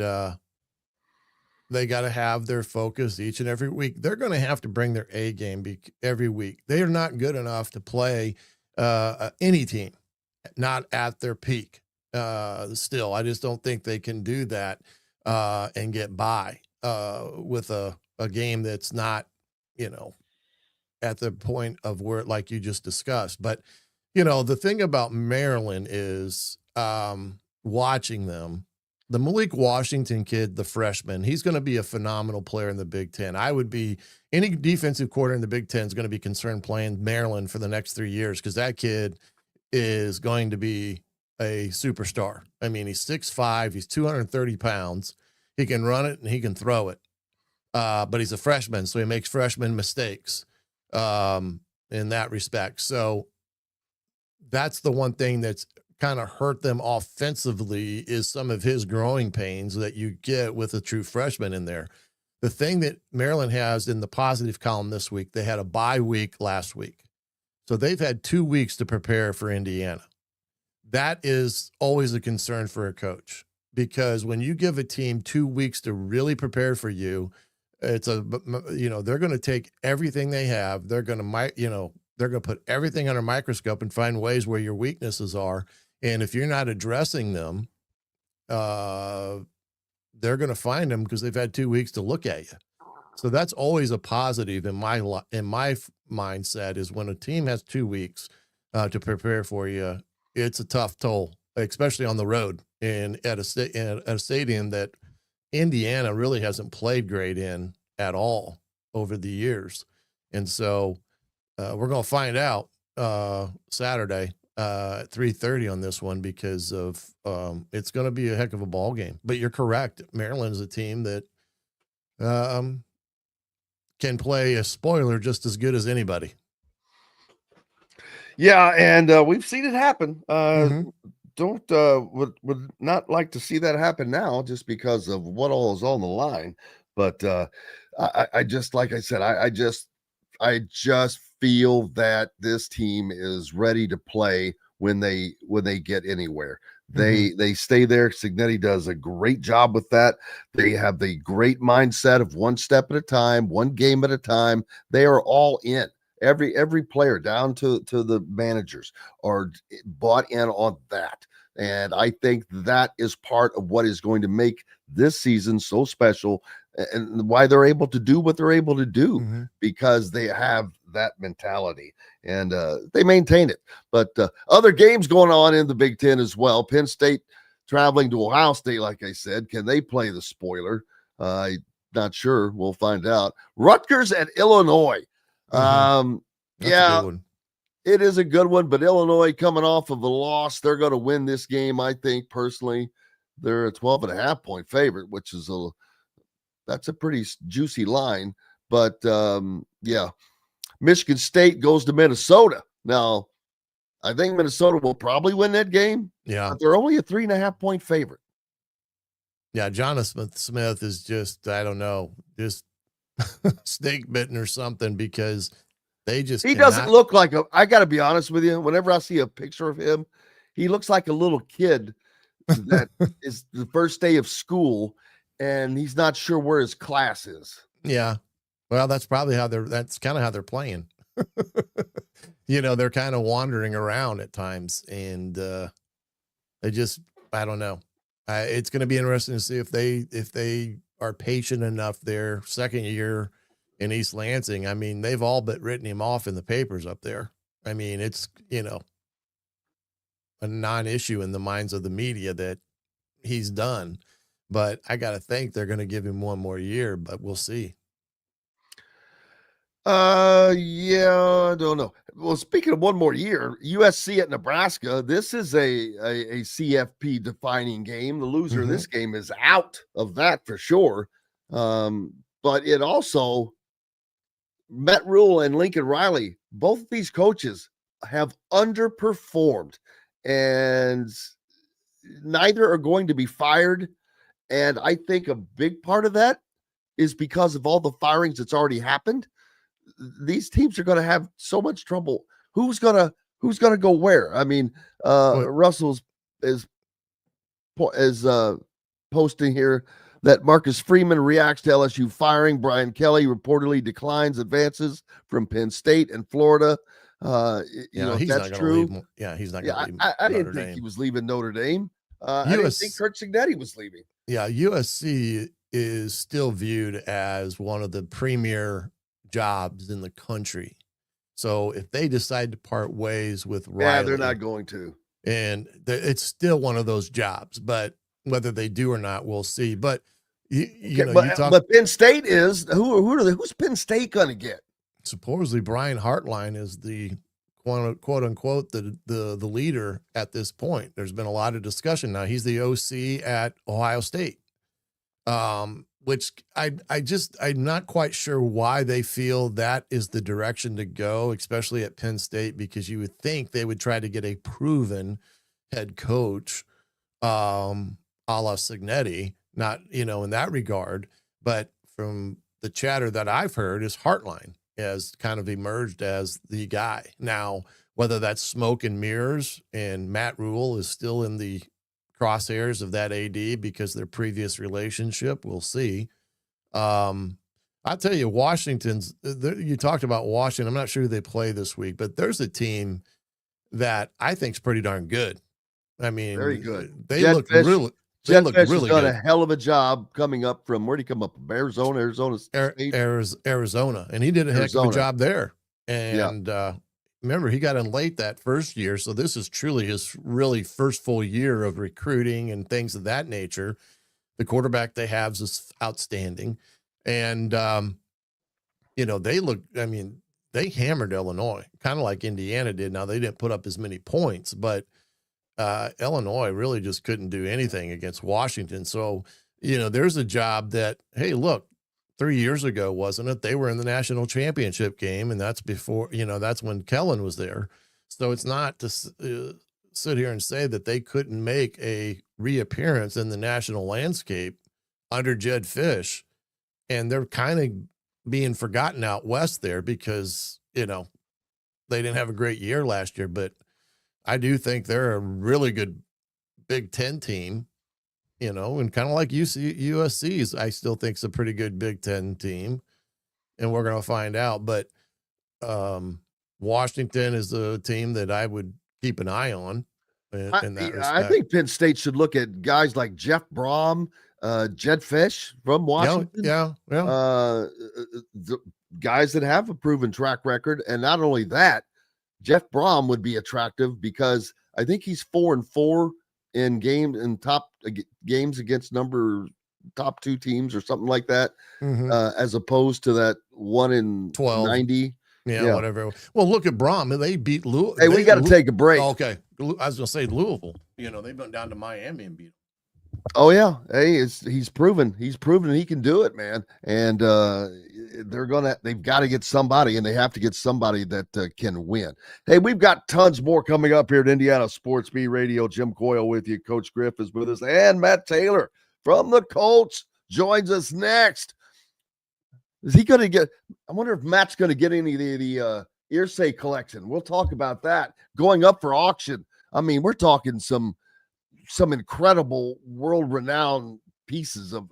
they got to have their focus each and every week. They're going to have to bring their A game every week. They are not good enough to play any team, not at their peak. Still, I just don't think they can do that and get by with a game that's not, at the point of where, like you just discussed. But, the thing about Maryland is watching them. The Malik Washington kid, the freshman, he's going to be a phenomenal player in the Big Ten. Any defensive coordinator in the Big Ten is going to be concerned playing Maryland for the next 3 years because that kid is going to be a superstar. I mean, he's 6'5", he's 230 pounds. He can run it and he can throw it. But he's a freshman, so he makes freshman mistakes in that respect. So that's the one thing that's kind of hurt them offensively is some of his growing pains that you get with a true freshman in there. The thing that Maryland has in the positive column this week, they had a bye week last week. So they've had 2 weeks to prepare for Indiana. that is always a concern for a coach, because when you give a team 2 weeks to really prepare for you, they're going to take everything they have. They're going to put everything under a microscope and find ways where your weaknesses are. And if you're not addressing them, they're going to find them because they've had 2 weeks to look at you. So that's always a positive in my mindset, is when a team has 2 weeks to prepare for you. It's a tough toll, especially on the road and at a stadium that Indiana really hasn't played great in at all over the years. And so we're going to find out Saturday at 3:30 on this one, because of it's going to be a heck of a ball game. But you're correct. Maryland is a team that can play a spoiler just as good as anybody. Yeah, and we've seen it happen. Would not like to see that happen now, just because of what all is on the line. But I just, like I said, I just feel that this team is ready to play when they get anywhere. They stay there. Cignetti does a great job with that. They have the great mindset of one step at a time, one game at a time. They are all in. Every player, down to the managers, are bought in on that. And I think that is part of what is going to make this season so special, and why they're able to do what they're able to do, because they have that mentality, and they maintain it. But other games going on in the Big Ten as well. Penn State traveling to Ohio State, like I said. Can they play the spoiler? I'm not sure. We'll find out. Rutgers at Illinois. Yeah, it is a good one, but Illinois coming off of a loss, they're going to win this game. I think personally, they're a 12.5 point favorite, which is that's a pretty juicy line. But yeah, Michigan State goes to Minnesota. Now, I think Minnesota will probably win that game. Yeah, but they're only a 3.5 point favorite. Yeah, Jonathan Smith is just, I don't know, just snake bitten or something, because he doesn't look like I got to be honest with you. Whenever I see a picture of him, he looks like a little kid that is the first day of school, and he's not sure where his class is. Yeah. Well, that's probably that's kind of how they're playing. They're kind of wandering around at times, and I don't know. It's going to be interesting to see if they are patient enough their second year in East Lansing. I mean, they've all but written him off in the papers up there. I mean, it's, a non-issue in the minds of the media that he's done, but I got to think they're going to give him one more year, but we'll see. Yeah, I don't know. Well, speaking of one more year, USC at Nebraska, this is a CFP defining game. The loser of this game is out of that for sure. But it also, Matt Rule and Lincoln Riley, both of these coaches have underperformed, and neither are going to be fired. And I think a big part of that is because of all the firings that's already happened. These teams are going to have so much trouble. Who's gonna go where? I mean, Russell's is posting here that Marcus Freeman reacts to LSU firing. Brian Kelly reportedly declines advances from Penn State and Florida. If that's true. He's not going to leave. I didn't think he was leaving Notre Dame. I didn't think Kurt Cignetti was leaving. Yeah, USC is still viewed as one of the premier jobs in the country. So if they decide to part ways with Riley, they're not going to. And it's still one of those jobs, but whether they do or not, we'll see. But but Penn State is who's Penn State going to get? Supposedly Brian Hartline is the quote unquote the leader at this point. There's been a lot of discussion. Now he's the OC at Ohio State, which I'm not quite sure why they feel that is the direction to go, especially at Penn State, because you would think they would try to get a proven head coach, a la Cignetti, not, in that regard. But from the chatter that I've heard, is Hartline has kind of emerged as the guy. Now, whether that's smoke and mirrors, and Matt Rule is still in the crosshairs of that AD because their previous relationship. We'll see. I'll tell you, Washington's, you talked about Washington. I'm not sure who they play this week, but there's a team that I think is pretty darn good. I mean, very good. They look really done good. A hell of a job coming up from, where'd he come up from? Arizona State? Arizona. And he did a heck of a job there. And remember, he got in late that first year. So this is truly his really first full year of recruiting and things of that nature. The quarterback they have is outstanding. And, they hammered Illinois, kind of like Indiana did. Now, they didn't put up as many points, but Illinois really just couldn't do anything against Washington. So, there's a job that, hey, look, 3 years ago, wasn't it? They were in the national championship game, and that's before, that's when Kellen was there. So it's not to sit here and say that they couldn't make a reappearance in the national landscape under Jed Fish. And they're kind of being forgotten out west there because, they didn't have a great year last year. But I do think they're a really good Big Ten team, and kind of like USC's, I still think it's a pretty good Big Ten team. And we're going to find out. But Washington is a team that I would keep an eye on in that respect. I think Penn State should look at guys like Jeff Brom, Jed Fish from Washington. The guys that have a proven track record. And not only that, Jeff Brom would be attractive because I think he's 4-4 in top games against top 2 teams or something like that, as opposed to that 1 in 12, 90. Yeah, whatever. Well, look at Brom. They beat Louisville. Hey, we got to take a break. Okay. I was going to say Louisville. They've been down to Miami and beat them. Oh yeah, hey, he's proven he can do it, man. And they've got to get somebody, and they have to get somebody that can win. Hey, we've got tons more coming up here at Indiana Sports Beat Radio. Jim Coyle with you, Coach Griff is with us, and Matt Taylor from the Colts joins us next. Is he going to get? I wonder if Matt's going to get any of the Irsay collection. We'll talk about that going up for auction. I mean, we're talking some incredible world-renowned pieces of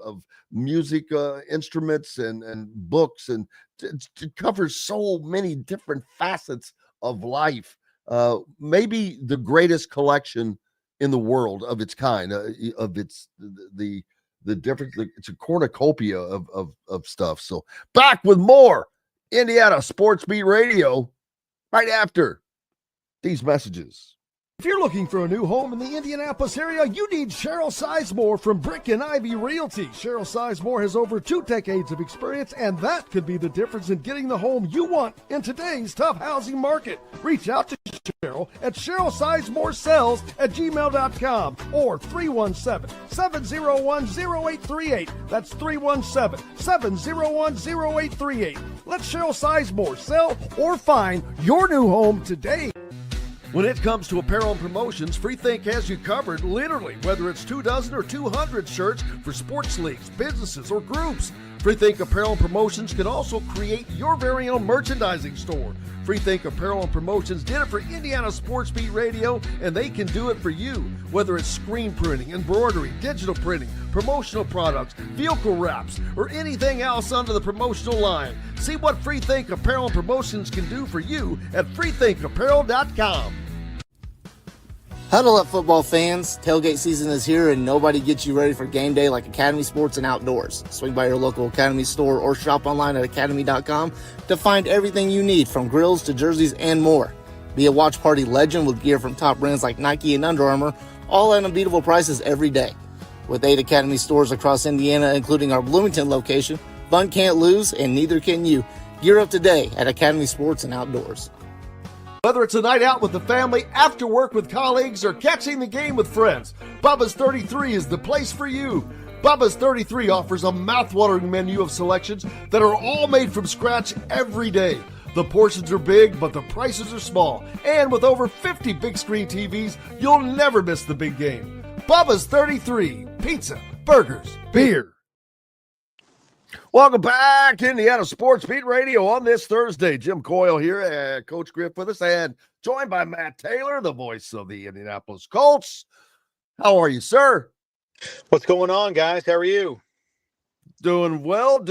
music instruments and books, and it covers so many different facets of life. Maybe the greatest collection in the world of its kind, the difference. It's a cornucopia of stuff. So back with more Indiana Sports Beat Radio right after these messages. If you're looking for a new home in the Indianapolis area, you need Cheryl Sizemore from Brick and Ivy Realty. Cheryl Sizemore has over 2 decades of experience, and that could be the difference in getting the home you want in today's tough housing market. Reach out to Cheryl at CherylSizemore@gmail.com or 317-701-0838. That's 317-701-0838. Let Cheryl Sizemore sell or find your new home today. When it comes to apparel and promotions, Freethink has you covered, literally, whether it's 24 or 200 shirts for sports leagues, businesses, or groups. Freethink Apparel and Promotions can also create your very own merchandising store. Freethink Apparel and Promotions did it for Indiana Sports Beat Radio, and they can do it for you. Whether it's screen printing, embroidery, digital printing, promotional products, vehicle wraps, or anything else under the promotional line. See what Freethink Apparel and Promotions can do for you at freethinkapparel.com. Huddle up, football fans. Tailgate season is here, and nobody gets you ready for game day like Academy Sports and Outdoors. Swing by your local Academy store or shop online at academy.com to find everything you need, from grills to jerseys and more. Be a watch party legend with gear from top brands like Nike and Under Armour, all at unbeatable prices every day. With 8 Academy stores across Indiana, including our Bloomington location, fun can't lose, and neither can you. Gear up today at Academy Sports and Outdoors. Whether it's a night out with the family, after work with colleagues, or catching the game with friends, Bubba's 33 is the place for you. Bubba's 33 offers a mouth-watering menu of selections that are all made from scratch every day. The portions are big, but the prices are small. And with over 50 big screen TVs, you'll never miss the big game. Bubba's 33, pizza, burgers, beer. Welcome back to Indiana Sports Beat Radio on this Thursday. Jim Coyle here, Coach Griff with us, and joined by Matt Taylor, the voice of the Indianapolis Colts. How are you, sir? What's going on, guys? How are you? Doing well.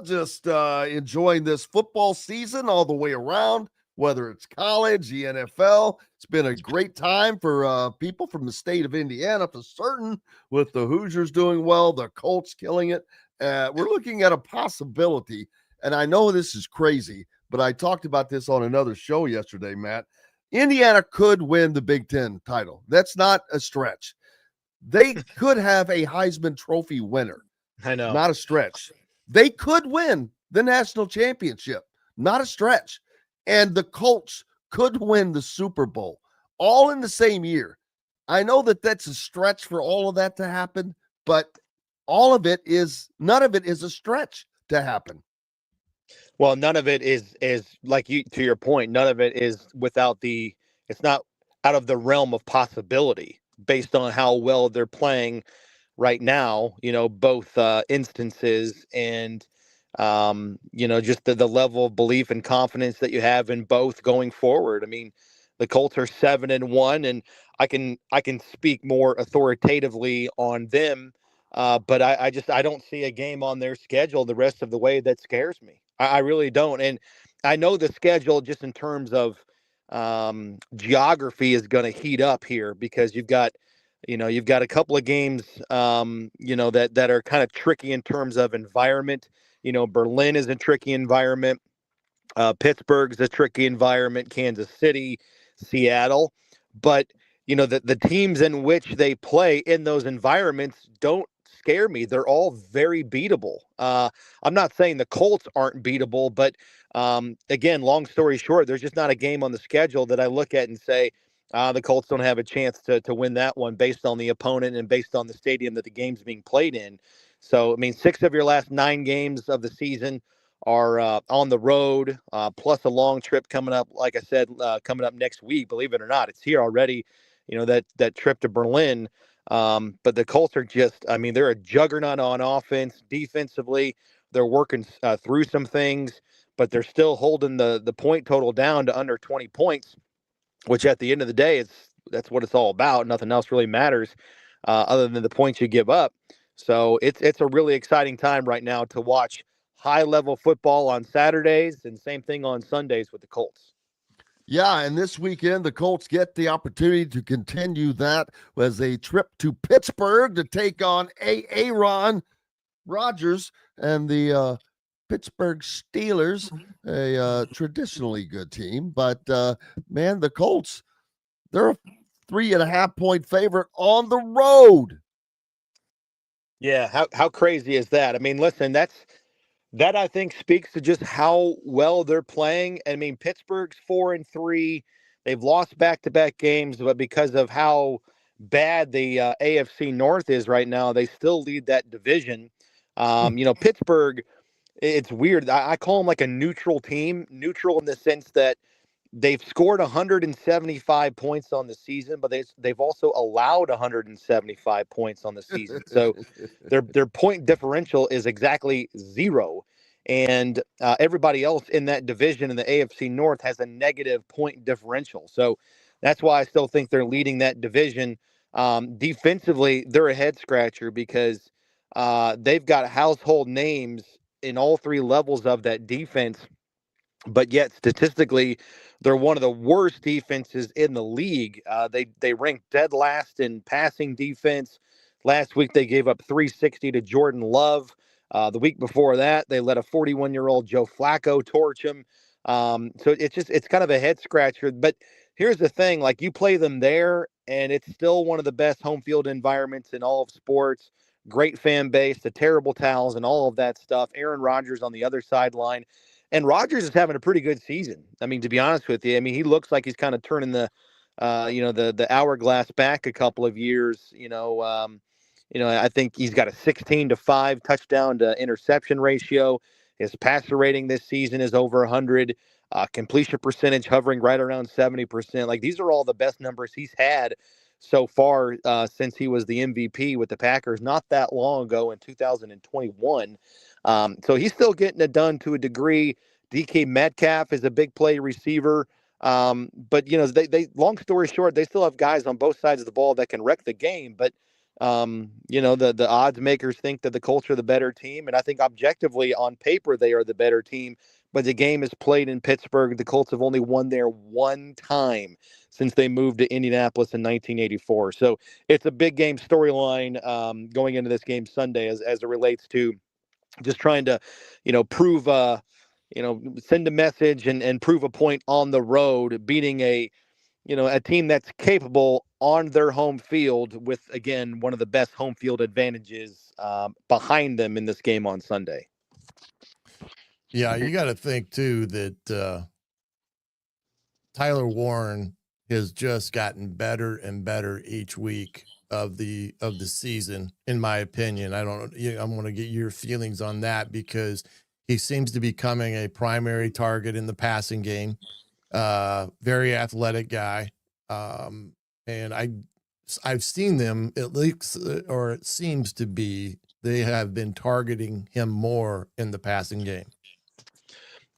Just enjoying this football season all the way around, whether it's college, the NFL. It's been a great time for people from the state of Indiana for certain, with the Hoosiers doing well, the Colts killing it. We're looking at a possibility, and I know this is crazy, but I talked about this on another show yesterday, Matt. Indiana could win the Big Ten title. That's not a stretch. They could have a Heisman Trophy winner. I know. Not a stretch. They could win the national championship. Not a stretch. And the Colts could win the Super Bowl all in the same year. I know that that's a stretch for all of that to happen, but none of it is a stretch to happen. Well, none of it is like you, to your point, none of it is it's not out of the realm of possibility based on how well they're playing right now, both instances and, just the level of belief and confidence that you have in both going forward. I mean, the Colts are 7-1, and I can speak more authoritatively on them. But I don't see a game on their schedule the rest of the way that scares me. I really don't. And I know the schedule just in terms of geography is going to heat up here because you've got a couple of games, that are kind of tricky in terms of environment. Berlin is a tricky environment. Pittsburgh's a tricky environment. Kansas City, Seattle. But, the teams in which they play in those environments don't scare me. They're all very beatable. I'm not saying the Colts aren't beatable, but again, long story short, there's just not a game on the schedule that I look at and say, the Colts don't have a chance to win that one based on the opponent and based on the stadium that the game's being played in. So, 6 of your last 9 games of the season are on the road, plus a long trip coming up, like I said, coming up next week. Believe it or not, it's here already, that trip to Berlin. But the Colts are just, they're a juggernaut on offense. Defensively, they're working through some things, but they're still holding the point total down to under 20 points, which at the end of the day, that's what it's all about. Nothing else really matters other than the points you give up. So it's a really exciting time right now to watch high-level football on Saturdays and same thing on Sundays with the Colts. Yeah, and this weekend, the Colts get the opportunity to continue that as a trip to Pittsburgh to take on Aaron Rodgers and the Pittsburgh Steelers, a traditionally good team. But, man, the Colts, they're a 3.5-point favorite on the road. Yeah, how crazy is that? Listen, that I think speaks to just how well they're playing. Pittsburgh's 4-3. They've lost back-to-back games, but because of how bad the AFC North is right now, they still lead that division. Pittsburgh, it's weird. I call them like a neutral team, neutral in the sense that they've scored 175 points on the season, but they've also allowed 175 points on the season. So their point differential is exactly 0. And everybody else in that division in the AFC North has a negative point differential. So that's why I still think they're leading that division. Defensively, they're a head scratcher because they've got household names in all 3 levels of that defense. But yet, statistically, they're one of the worst defenses in the league. They ranked dead last in passing defense. Last week, they gave up 360 to Jordan Love. The week before that, they let a 41-year-old Joe Flacco torch him. So it's kind of a head scratcher. But here's the thing: like, you play them there, and it's still one of the best home field environments in all of sports. Great fan base, the terrible towels, and all of that stuff. Aaron Rodgers on the other sideline. And Rodgers is having a pretty good season. To be honest with you, he looks like he's kind of turning the hourglass back a couple of years. I think he's got a 16-5 touchdown to interception ratio. His passer rating this season is over 100. Completion percentage hovering right around 70%. Like, these are all the best numbers he's had so far since he was the MVP with the Packers not that long ago in 2021. So he's still getting it done to a degree. DK Metcalf is a big play receiver. But they long story short, they still have guys on both sides of the ball that can wreck the game. But the odds makers think that the Colts are the better team, and I think objectively on paper they are the better team. But the game is played in Pittsburgh. The Colts have only won there one time since they moved to Indianapolis in 1984. So it's a big game storyline going into this game Sunday as it relates to just trying to, prove, send a message and prove a point on the road, beating a team that's capable on their home field with, again, one of the best home field advantages behind them in this game on Sunday. Yeah, you got to think too that Tyler Warren has just gotten better and better each week of the season, in my opinion. I'm going to get your feelings on that because he seems to be becoming a primary target in the passing game. Very athletic guy, and I've seen them at least, or it seems to be they have been targeting him more in the passing game.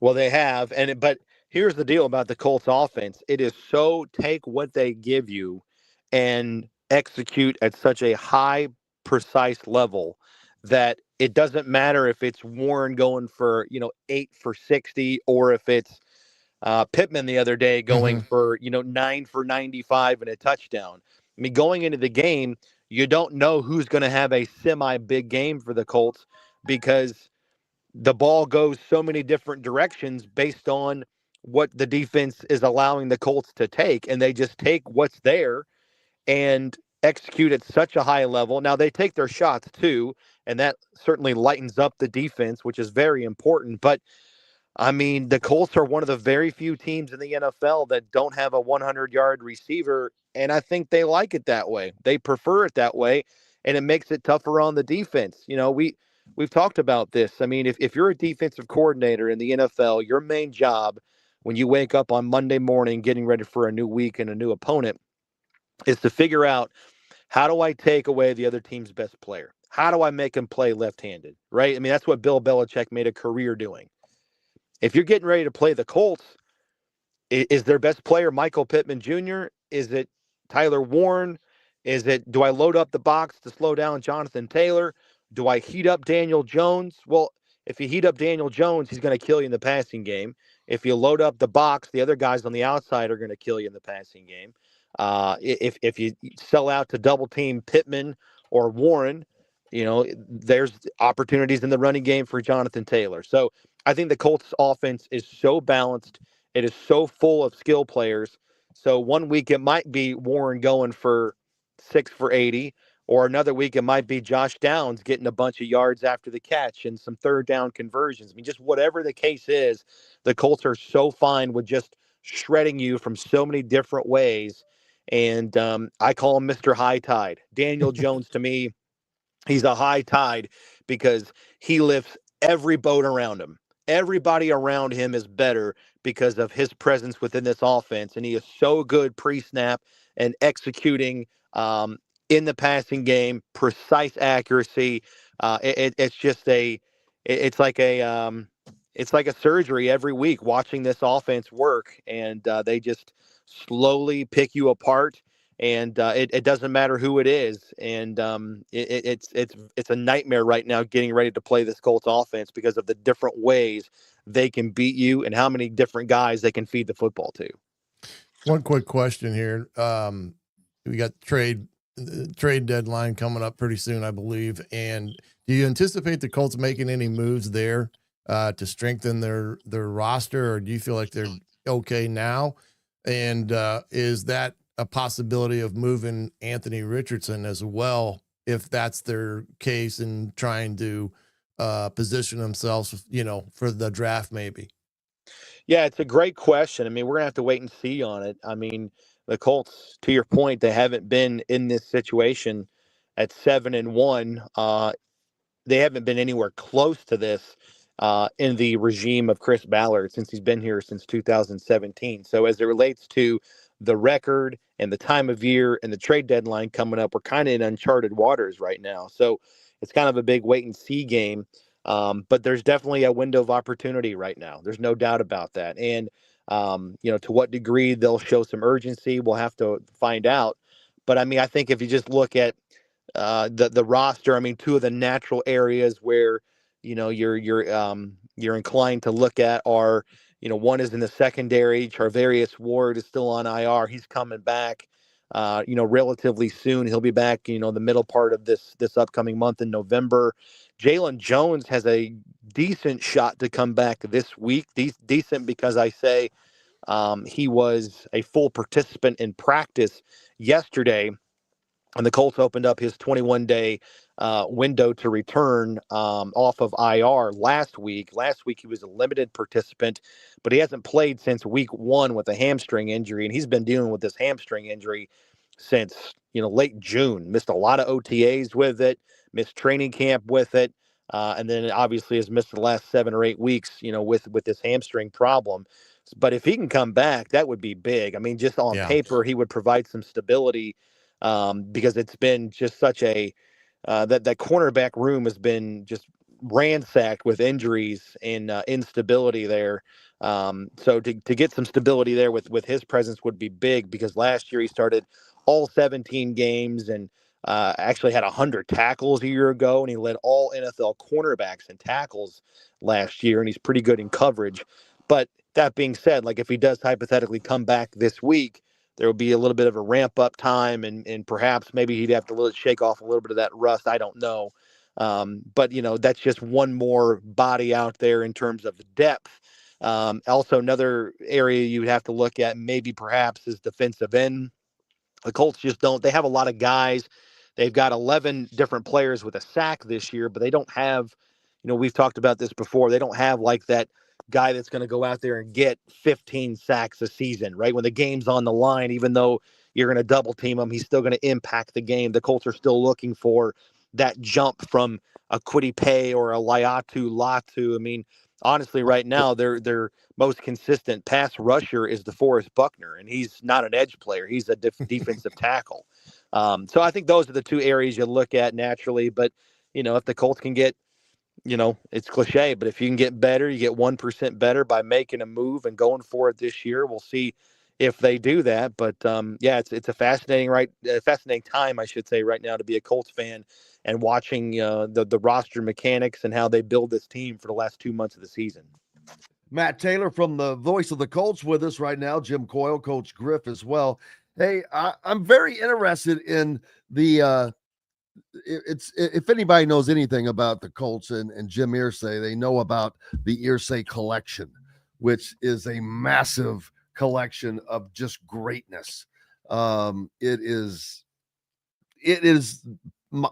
Well, they have, but here's the deal about the Colts offense. It is so take what they give you and execute at such a high, precise level that it doesn't matter if it's Warren going for, 8 for 60 or if it's Pittman the other day going for, 9 for 95 and a touchdown. I mean, going into the game, you don't know who's going to have a semi-big game for the Colts because the ball goes so many different directions based on what the defense is allowing the Colts to take. And they just take what's there and execute at such a high level. Now they take their shots too, and that certainly lightens up the defense, which is very important. But I mean, the Colts are one of the very few teams in the NFL that don't have a 100-yard receiver. And I think they like it that way. They prefer it that way. And it makes it tougher on the defense. We've talked about this. I mean, if you're a defensive coordinator in the NFL, your main job when you wake up on Monday morning getting ready for a new week and a new opponent is to figure out, how do I take away the other team's best player? How do I make him play left-handed, right? I mean, that's what Bill Belichick made a career doing. If you're getting ready to play the Colts, is their best player Michael Pittman Jr.? Is it Tyler Warren? Do I load up the box to slow down Jonathan Taylor? Do I heat up Daniel Jones? Well, if you heat up Daniel Jones, he's going to kill you in the passing game. If you load up the box, the other guys on the outside are going to kill you in the passing game. If you sell out to double team Pittman or Warren, there's opportunities in the running game for Jonathan Taylor. So I think the Colts offense is so balanced. It is so full of skill players. So one week it might be Warren going for 6 for 80, or another week it might be Josh Downs getting a bunch of yards after the catch and some third down conversions. I mean, just whatever the case is, the Colts are so fine with just shredding you from so many different ways. And I call him Mr. High Tide. Daniel Jones, to me, he's a high tide because he lifts every boat around him. Everybody around him is better because of his presence within this offense. And he is so good pre-snap and executing in the passing game, precise accuracy. It's like a surgery every week watching this offense work. And they just slowly pick you apart. And it doesn't matter who it is. And it's a nightmare right now getting ready to play this Colts offense because of the different ways they can beat you and how many different guys they can feed the football to. One quick question here. We got trade deadline coming up pretty soon, I believe. And do you anticipate the Colts making any moves there to strengthen their roster, or do you feel like they're okay now? And is that a possibility of moving Anthony Richardson as well, if that's their case, and trying to position themselves, for the draft maybe? Yeah, it's a great question. I mean, we're gonna have to wait and see on it. I mean, the Colts, to your point, they haven't been in this situation at 7-1. They haven't been anywhere close to this in the regime of Chris Ballard since he's been here since 2017. So as it relates to the record and the time of year and the trade deadline coming up, we're kind of in uncharted waters right now. So it's kind of a big wait and see game. But there's definitely a window of opportunity right now. There's no doubt about that. And To what degree they'll show some urgency, we'll have to find out. But I mean, I think if you just look at the roster, I mean, two of the natural areas where you're inclined to look at are, one is in the secondary. Charvarius Ward is still on IR. He's coming back, relatively soon. He'll be back, the middle part of this upcoming month in November. Jalen Jones has a decent shot to come back this week. Decent because I say he was a full participant in practice yesterday, and the Colts opened up his 21-day window to return off of IR last week. Last week, he was a limited participant, but he hasn't played since week 1 with a hamstring injury, and he's been dealing with this hamstring injury since, late June. Missed a lot of OTAs with it, missed training camp with it, and then obviously has missed the last 7 or 8 weeks, with this hamstring problem. But if he can come back, that would be big. I mean, just on paper, he would provide some stability, because it's been just such a that cornerback room has been just ransacked with injuries and instability there. So to get some stability there with his presence would be big, because last year he started all 17 games and actually had 100 tackles a year ago, and he led all NFL cornerbacks in tackles last year, and he's pretty good in coverage. But that being said, like if he does hypothetically come back this week, there will be a little bit of a ramp up time, and perhaps maybe he'd have to shake off a little bit of that rust. I don't know. But, that's just one more body out there in terms of depth. Also, another area you would have to look at maybe perhaps is defensive end. The Colts just don't. They have a lot of guys. They've got 11 different players with a sack this year, but they don't have, we've talked about this before. They don't have like that guy that's going to go out there and get 15 sacks a season, right? When the game's on the line, even though you're going to double team him, he's still going to impact the game. The Colts are still looking for that jump from a Kwity Paye or a Latu. I mean, honestly, right now, their most consistent pass rusher is DeForest Buckner, and he's not an edge player. He's a defensive tackle. So I think those are the two areas you look at naturally. But, if the Colts can get, it's cliche, but if you can get better, you get 1% better by making a move and going for it this year. We'll see if they do that. But it's a fascinating time, I should say, right now to be a Colts fan and watching the roster mechanics and how they build this team for the last 2 months of the season. Matt Taylor from the voice of the Colts with us right now. Jim Coyle, Coach Griff as well. Hey, I'm very interested in the if anybody knows anything about the Colts and Jim Irsay, they know about the Irsay collection, which is a massive collection of just greatness. It is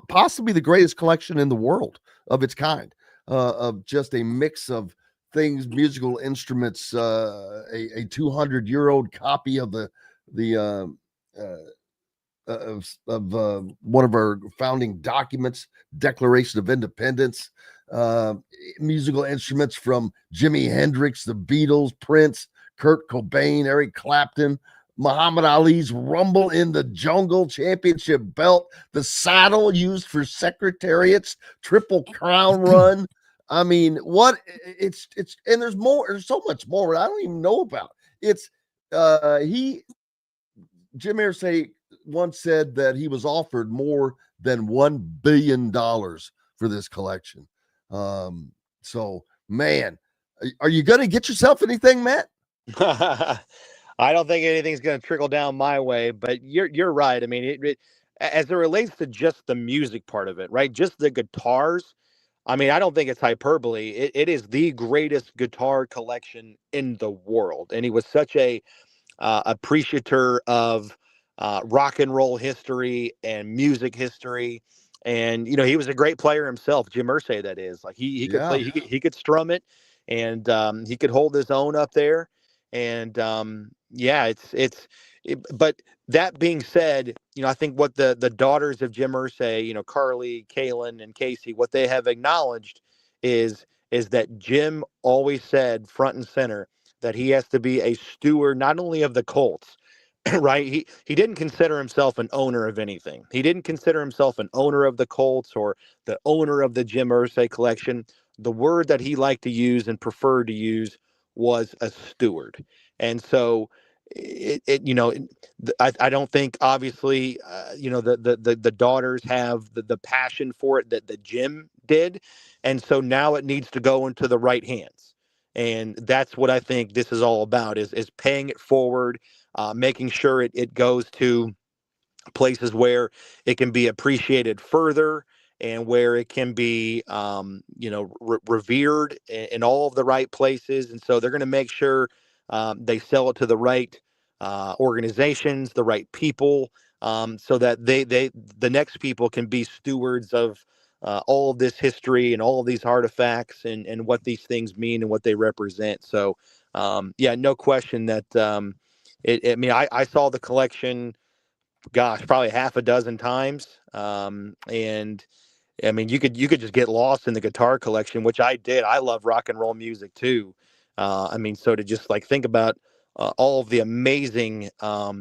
possibly the greatest collection in the world of its kind, of just a mix of things, musical instruments, a 200-year-old copy of one of our founding documents, Declaration of Independence, musical instruments from Jimi Hendrix, the Beatles, Prince, Kurt Cobain, Eric Clapton, Muhammad Ali's Rumble in the Jungle championship belt, the saddle used for Secretariat's Triple Crown run. I mean, it's and there's so much more I don't even know about. Jim Irsay once said that he was offered more than $1 billion for this collection. So, man, are you going to get yourself anything, Matt? I don't think anything's going to trickle down my way, but you're right. I mean, as it relates to just the music part of it, right? Just the guitars. I mean, I don't think it's hyperbole. It is the greatest guitar collection in the world. And he was such a appreciator of rock and roll history and music history. And, he was a great player himself. Jim Irsay, that is. Like he could play, he could strum it, and he could hold his own up there. And but that being said, I think what the daughters of Jim Irsay, Carly, Kaylin, and Casey, what they have acknowledged is that Jim always said front and center that he has to be a steward, not only of the Colts, right? He didn't consider himself an owner of anything. He didn't consider himself an owner of the Colts or the owner of the Jim Irsay collection. The word that he liked to use and preferred to use was a steward. And so I don't think obviously, the daughters have the passion for it that Jim did. And so now it needs to go into the right hands. And that's what I think this is all about is paying it forward, making sure it goes to places where it can be appreciated further and where it can be, revered in all of the right places. And so they're going to make sure they sell it to the right organizations, the right people, so that the next people can be stewards of all of this history and all of these artifacts and what these things mean and what they represent. So, no question that I saw the collection, gosh, probably half a dozen times. And I mean, you could just get lost in the guitar collection, which I did. I love rock and roll music too. So to just like think about all of the amazing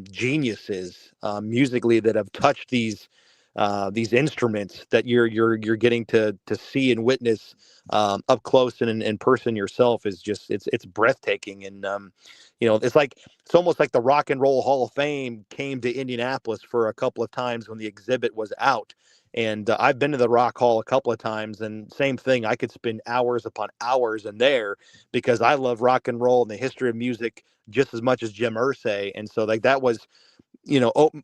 geniuses musically that have touched these instruments that you're getting to see and witness up close and in person yourself is just it's breathtaking. And it's almost like the Rock and Roll Hall of Fame came to Indianapolis for a couple of times when the exhibit was out. And I've been to the Rock Hall a couple of times, and same thing. I could spend hours upon hours in there because I love rock and roll and the history of music just as much as Jim Irsay. And so like that was,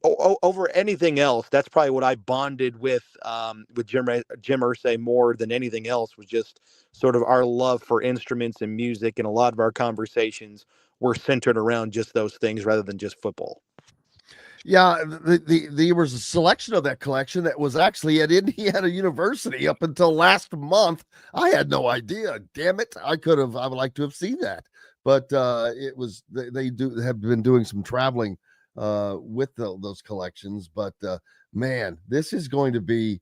over anything else, that's probably what I bonded with Jim Irsay more than anything else, was just sort of our love for instruments and music. And a lot of our conversations were centered around just those things rather than just football. Yeah, there was a selection of that collection that was actually at Indiana University up until last month. I had no idea. Damn it. I would like to have seen that. But it was, they have been doing some traveling with those collections. But man, this is going to be,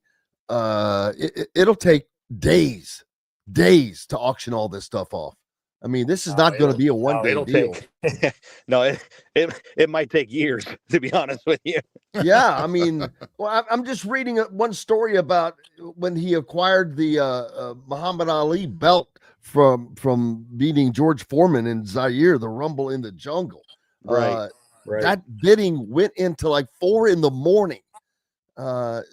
it'll take days to auction all this stuff off. I mean, this is not going to be a one-day deal. It might take years, to be honest with you. Yeah, I mean, well, I'm just reading one story about when he acquired the Muhammad Ali belt from beating George Foreman in Zaire, the Rumble in the Jungle. Right. That bidding went into like 4 a.m.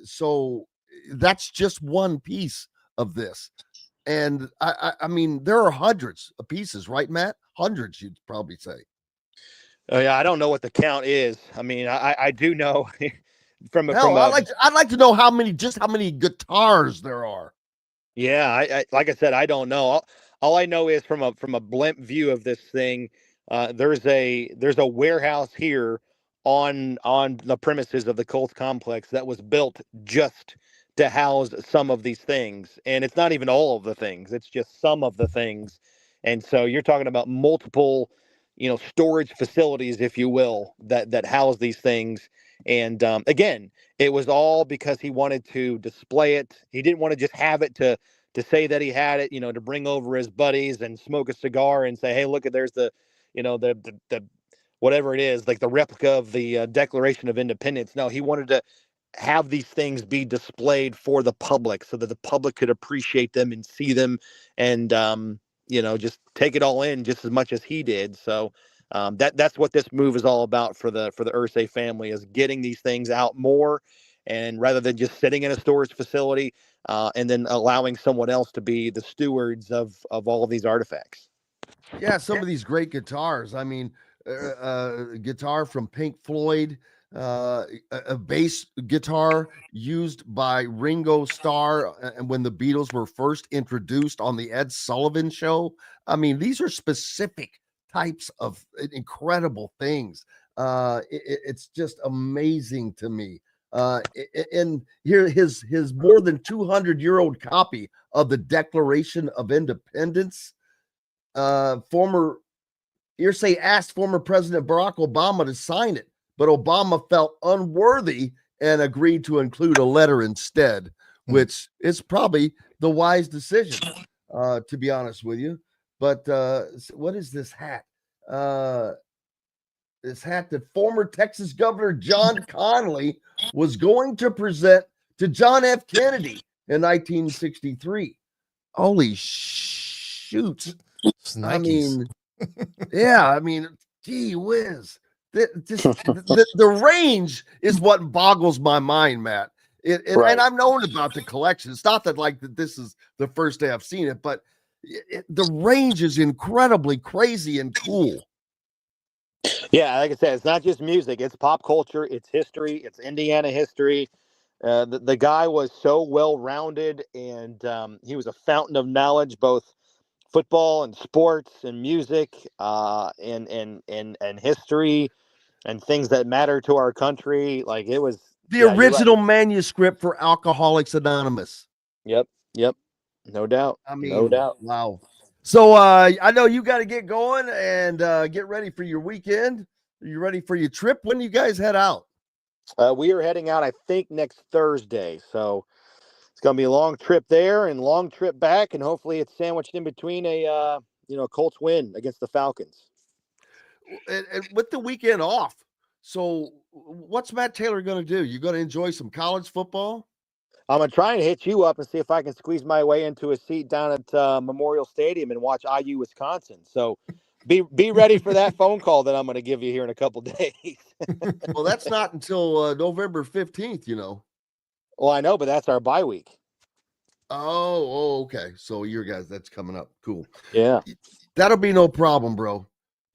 So that's just one piece of this. And I mean, there are hundreds of pieces, right, Matt? Hundreds, you'd probably say. Oh yeah, I don't know what the count is. I mean, I do know I'd like to know how many guitars there are. Yeah, I like I said, I don't know. All I know is from a blimp view of this thing, there's a warehouse here on the premises of the Colts complex that was built just to house some of these things. And it's not even all of the things, it's just some of the things. And so you're talking about multiple, storage facilities, if you will, that house these things. And again, it was all because he wanted to display it. He didn't want to just have it to say that he had it, to bring over his buddies and smoke a cigar and say, hey, look at, there's the whatever it is, like the replica of the Declaration of Independence. No, he wanted to have these things be displayed for the public so that the public could appreciate them and see them and, just take it all in just as much as he did. So that's what this move is all about for the Irsay family, is getting these things out more, and rather than just sitting in a storage facility and then allowing someone else to be the stewards of all of these artifacts. Yeah, some of these great guitars. I mean, guitar from Pink Floyd, a bass guitar used by Ringo Starr and when the Beatles were first introduced on the Ed Sullivan Show. I mean, these are specific types of incredible things. It's just amazing to me. And here his more than 200-year-old copy of the Declaration of Independence. Former Irsay asked former President Barack Obama to sign it, but Obama felt unworthy and agreed to include a letter instead, which is probably the wise decision, to be honest with you. But what is this hat? This hat that former Texas Governor John Connally was going to present to John F. Kennedy in 1963. Holy shoot. Snikes. I mean, yeah, I mean, Gee whiz. The range is what boggles my mind, Matt. And I've known about the collection. It's not that this is the first day I've seen it, but the range is incredibly crazy and cool. Yeah, like I said, it's not just music. It's pop culture. It's history. It's Indiana history. The guy was so well-rounded, and he was a fountain of knowledge, both football and sports and music and history and things that matter to our country. Like it was the original manuscript for Alcoholics Anonymous. Yep. No doubt. I mean, no doubt. Wow. So I know you got to get going and get ready for your weekend. Are you ready for your trip? When do you guys head out? We are heading out, I think, next Thursday. So it's going to be a long trip there and long trip back, and hopefully it's sandwiched in between a Colts win against the Falcons. And with the weekend off, so what's Matt Taylor going to do? You going to enjoy some college football? I'm going to try and hit you up and see if I can squeeze my way into a seat down at Memorial Stadium and watch IU Wisconsin. So be ready for that phone call that I'm going to give you here in a couple days. Well, that's not until November 15th, Well, I know, but that's our bye week. Oh, okay. So your guys, that's coming up. Cool. Yeah. That'll be no problem, bro.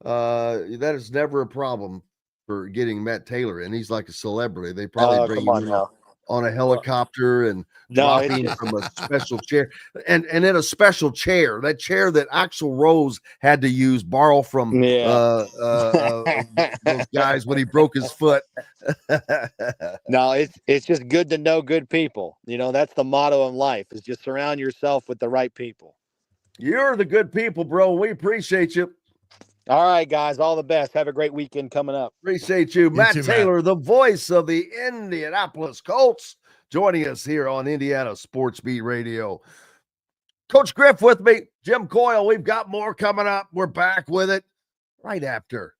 That is never a problem for getting Matt Taylor, and he's like a celebrity. They probably bring you on a helicopter and dropping from a special chair, and in a special chair, that chair that Axl Rose had to borrow from those guys when he broke his foot. No, it's just good to know good people. That's the motto in life, is just surround yourself with the right people. You're the good people, bro. We appreciate you. All right, guys. All the best. Have a great weekend coming up. Appreciate you. Matt Taylor, the voice of the Indianapolis Colts, joining us here on Indiana Sports Beat Radio. Coach Griff with me, Jim Coyle. We've got more coming up. We're back with it right after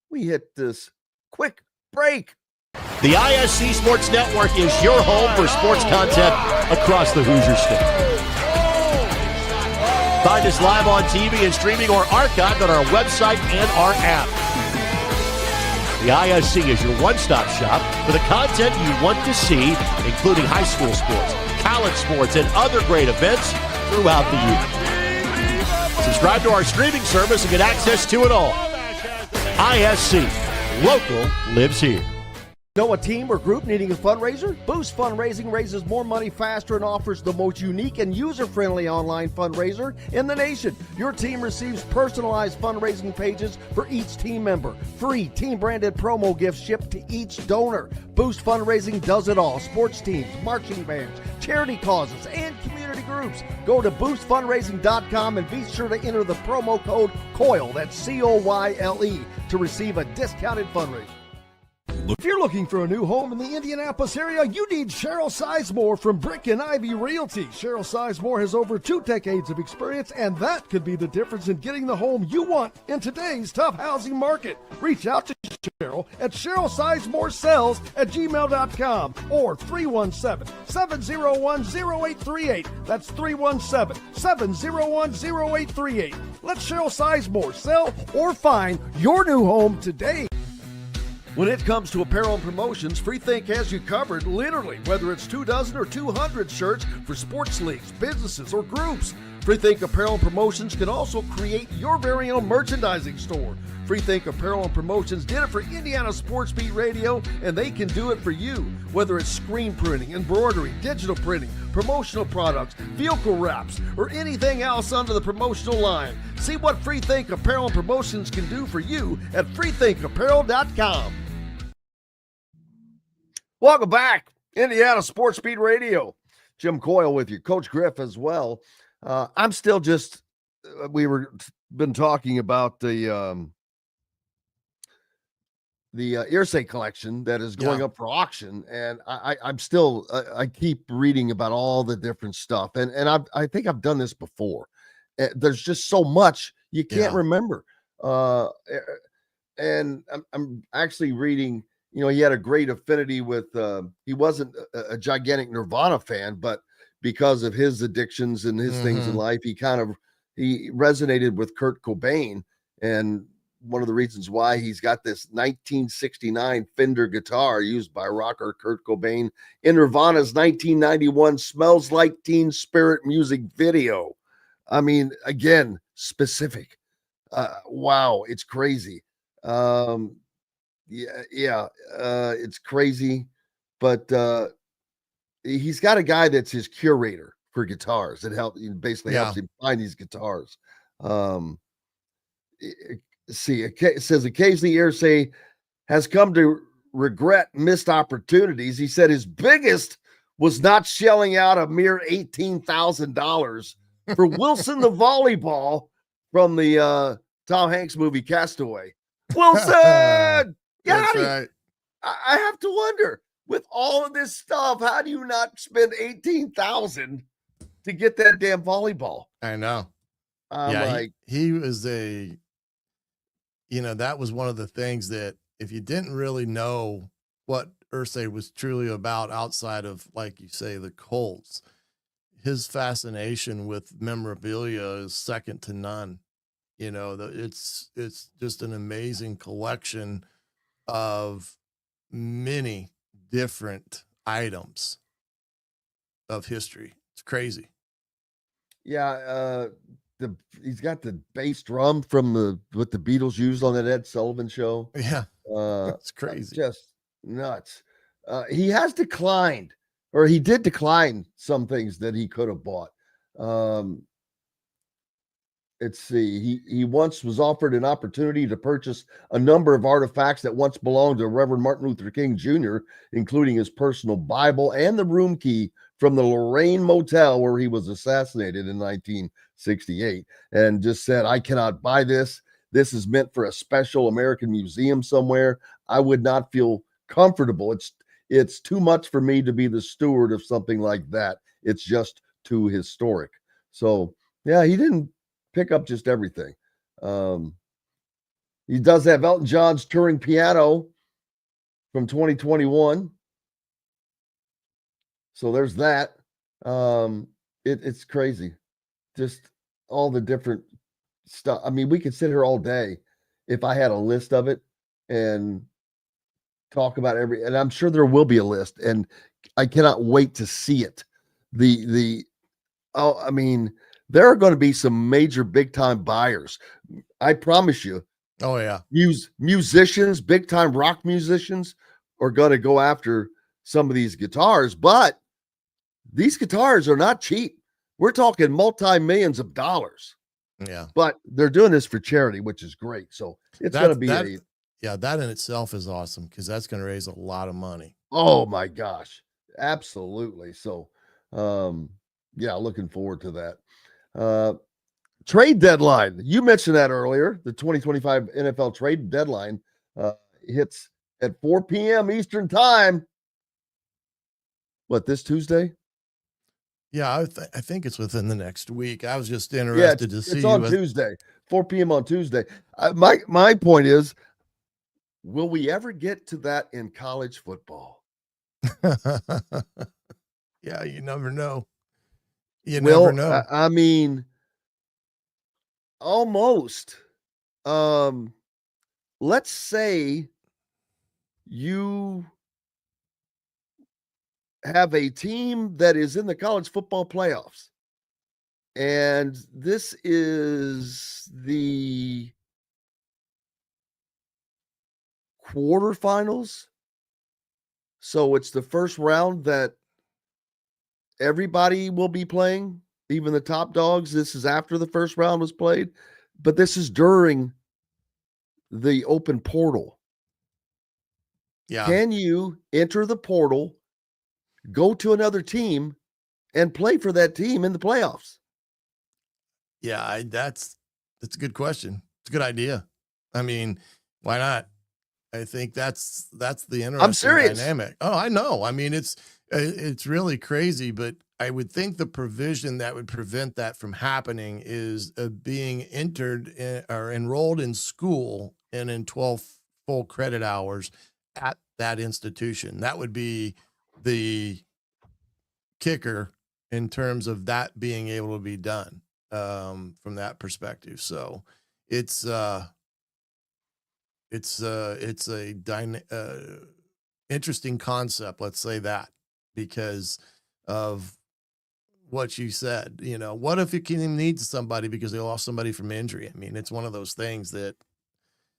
we hit this quick break. The ISC Sports Network is your home for sports content across the Hoosier State. Find us live on TV and streaming or archived on our website and our app. The ISC is your one-stop shop for the content you want to see, including high school sports, college sports, and other great events throughout the year. Subscribe to our streaming service and get access to it all. ISC. Local lives here. Know a team or group needing a fundraiser? Boost Fundraising raises more money faster and offers the most unique and user-friendly online fundraiser in the nation. Your team receives personalized fundraising pages for each team member. Free team-branded promo gifts shipped to each donor. Boost Fundraising does it all. Sports teams, marching bands, charity causes, and community groups. Go to boostfundraising.com and be sure to enter the promo code COYLE, that's COYLE, to receive a discounted fundraiser. If you're looking for a new home in the Indianapolis area, you need Cheryl Sizemore from Brick and Ivy Realty. Cheryl Sizemore has over 2 decades of experience, and that could be the difference in getting the home you want in today's tough housing market. Reach out to Cheryl at CherylSizemore@gmail.com or 317-701-0838. That's 317-701-0838. Let Cheryl Sizemore sell or find your new home today. When it comes to apparel and promotions, Freethink has you covered, literally, whether it's 24 or 200 shirts for sports leagues, businesses, or groups. Freethink Apparel and Promotions can also create your very own merchandising store. Freethink Apparel and Promotions did it for Indiana Sports Beat Radio, and they can do it for you. Whether it's screen printing, embroidery, digital printing, promotional products, vehicle wraps, or anything else under the promotional line. See what Freethink Apparel and Promotions can do for you at freethinkapparel.com. Welcome back, Indiana Sports Beat Radio. Jim Coyle with you, Coach Griff as well. I'm still just, been talking about the Irsay collection that is going up for auction, and I'm still, I keep reading about all the different stuff, and I think I've done this before. There's just so much you can't remember, and I'm actually reading. He had a great affinity with, he wasn't a gigantic Nirvana fan, but because of his addictions and his things in life, he resonated with Kurt Cobain and one of the reasons why he's got this 1969 Fender guitar used by rocker Kurt Cobain in Nirvana's 1991 Smells Like Teen Spirit music video. I mean, again, specific. Wow, it's crazy. It's crazy, but he's got a guy that's his curator for guitars that helps him find these guitars. It says occasionally Irsay has come to regret missed opportunities. He said his biggest was not shelling out a mere $18,000 for Wilson the volleyball from the Tom Hanks movie Castaway. Wilson! Got him! Right. I have to wonder, with all of this stuff, how do you not spend $18,000 to get that damn volleyball? I know. He was that was one of the things that if you didn't really know what Irsay was truly about outside of, like you say, the Colts, his fascination with memorabilia is second to none. It's just an amazing collection of many different items of history. It's crazy. Yeah, he's got the bass drum from what the Beatles used on that Ed Sullivan show. Yeah, it's crazy, just nuts. He has declined, or he did decline some things that he could have bought. Let's see. He once was offered an opportunity to purchase a number of artifacts that once belonged to Reverend Martin Luther King Jr., including his personal Bible and the room key from the Lorraine Motel where he was assassinated in 1968, and just said, I cannot buy this. This is meant for a special American museum somewhere. I would not feel comfortable. It's too much for me to be the steward of something like that. It's just too historic. So, yeah, he didn't pick up just everything. He does have Elton John's touring piano from 2021. So there's that. It's crazy. Just all the different stuff. I mean, we could sit here all day if I had a list of it and talk about and I'm sure there will be a list, and I cannot wait to see it. There are going to be some major big time buyers. I promise you. Oh yeah. Musicians, big time rock musicians are going to go after some of these guitars, but these guitars are not cheap. We're talking multi-millions of dollars. Yeah. But they're doing this for charity, which is great. So it's going to be that in itself is awesome because that's going to raise a lot of money. Oh my gosh. Absolutely. So looking forward to that. Trade deadline. You mentioned that earlier. The 2025 NFL trade deadline hits at 4 p.m. Eastern time. What, this Tuesday? Yeah, I think it's within the next week. I was just interested to see. It's on Tuesday, 4 p.m. on Tuesday. My point is, will we ever get to that in college football? Yeah, you never know. Never know. I mean, almost. Let's say you have a team that is in the college football playoffs, and this is the quarterfinals. So it's the first round that everybody will be playing, even the top dogs. This is after the first round was played, but this is during the open portal. Yeah. Can you enter the portal, go to another team, and play for that team in the playoffs? Yeah, that's a good question. It's a good idea. I mean, why not? I think that's the interesting dynamic. Oh, I know. I mean, it's really crazy, but I would think the provision that would prevent that from happening is being entered or enrolled in school and in 12 full credit hours at that institution. That would be the kicker in terms of that being able to be done from that perspective. So it's It's a interesting concept. Let's say that, because of what you said. What if your team needs somebody because they lost somebody from injury? I mean, it's one of those things that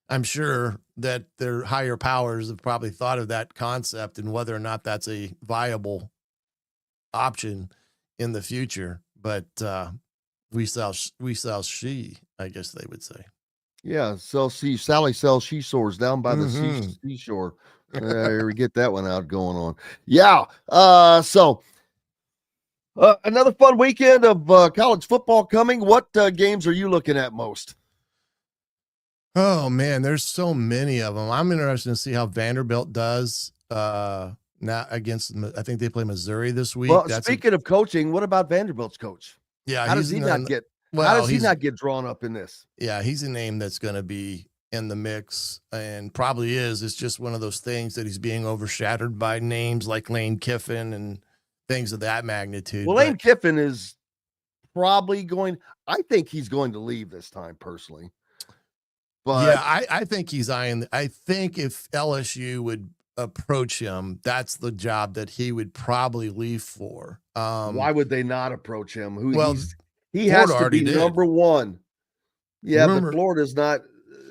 I'm sure that their higher powers have probably thought of that concept and whether or not that's a viable option in the future. But we sell she, I guess they would say. Yeah, Sally sells she sores down by the seashore. We get that one out going on. Yeah. Another fun weekend of college football coming. What games are you looking at most? Oh man, there's so many of them. I'm interested to see how Vanderbilt does now against. I think they play Missouri this week. Well, speaking of coaching, what about Vanderbilt's coach? Yeah, how does he not get drawn up in this? Yeah, he's a name that's going to be in the mix, and probably is. It's just one of those things that he's being overshadowed by names like Lane Kiffin and things of that magnitude. Well, Lane Kiffin is probably going. I think he's going to leave this time, personally. But yeah, I think he's eyeing. I think if LSU would approach him, that's the job that he would probably leave for. Why would they not approach him? He Florida has to be number one. Yeah, but Florida's not.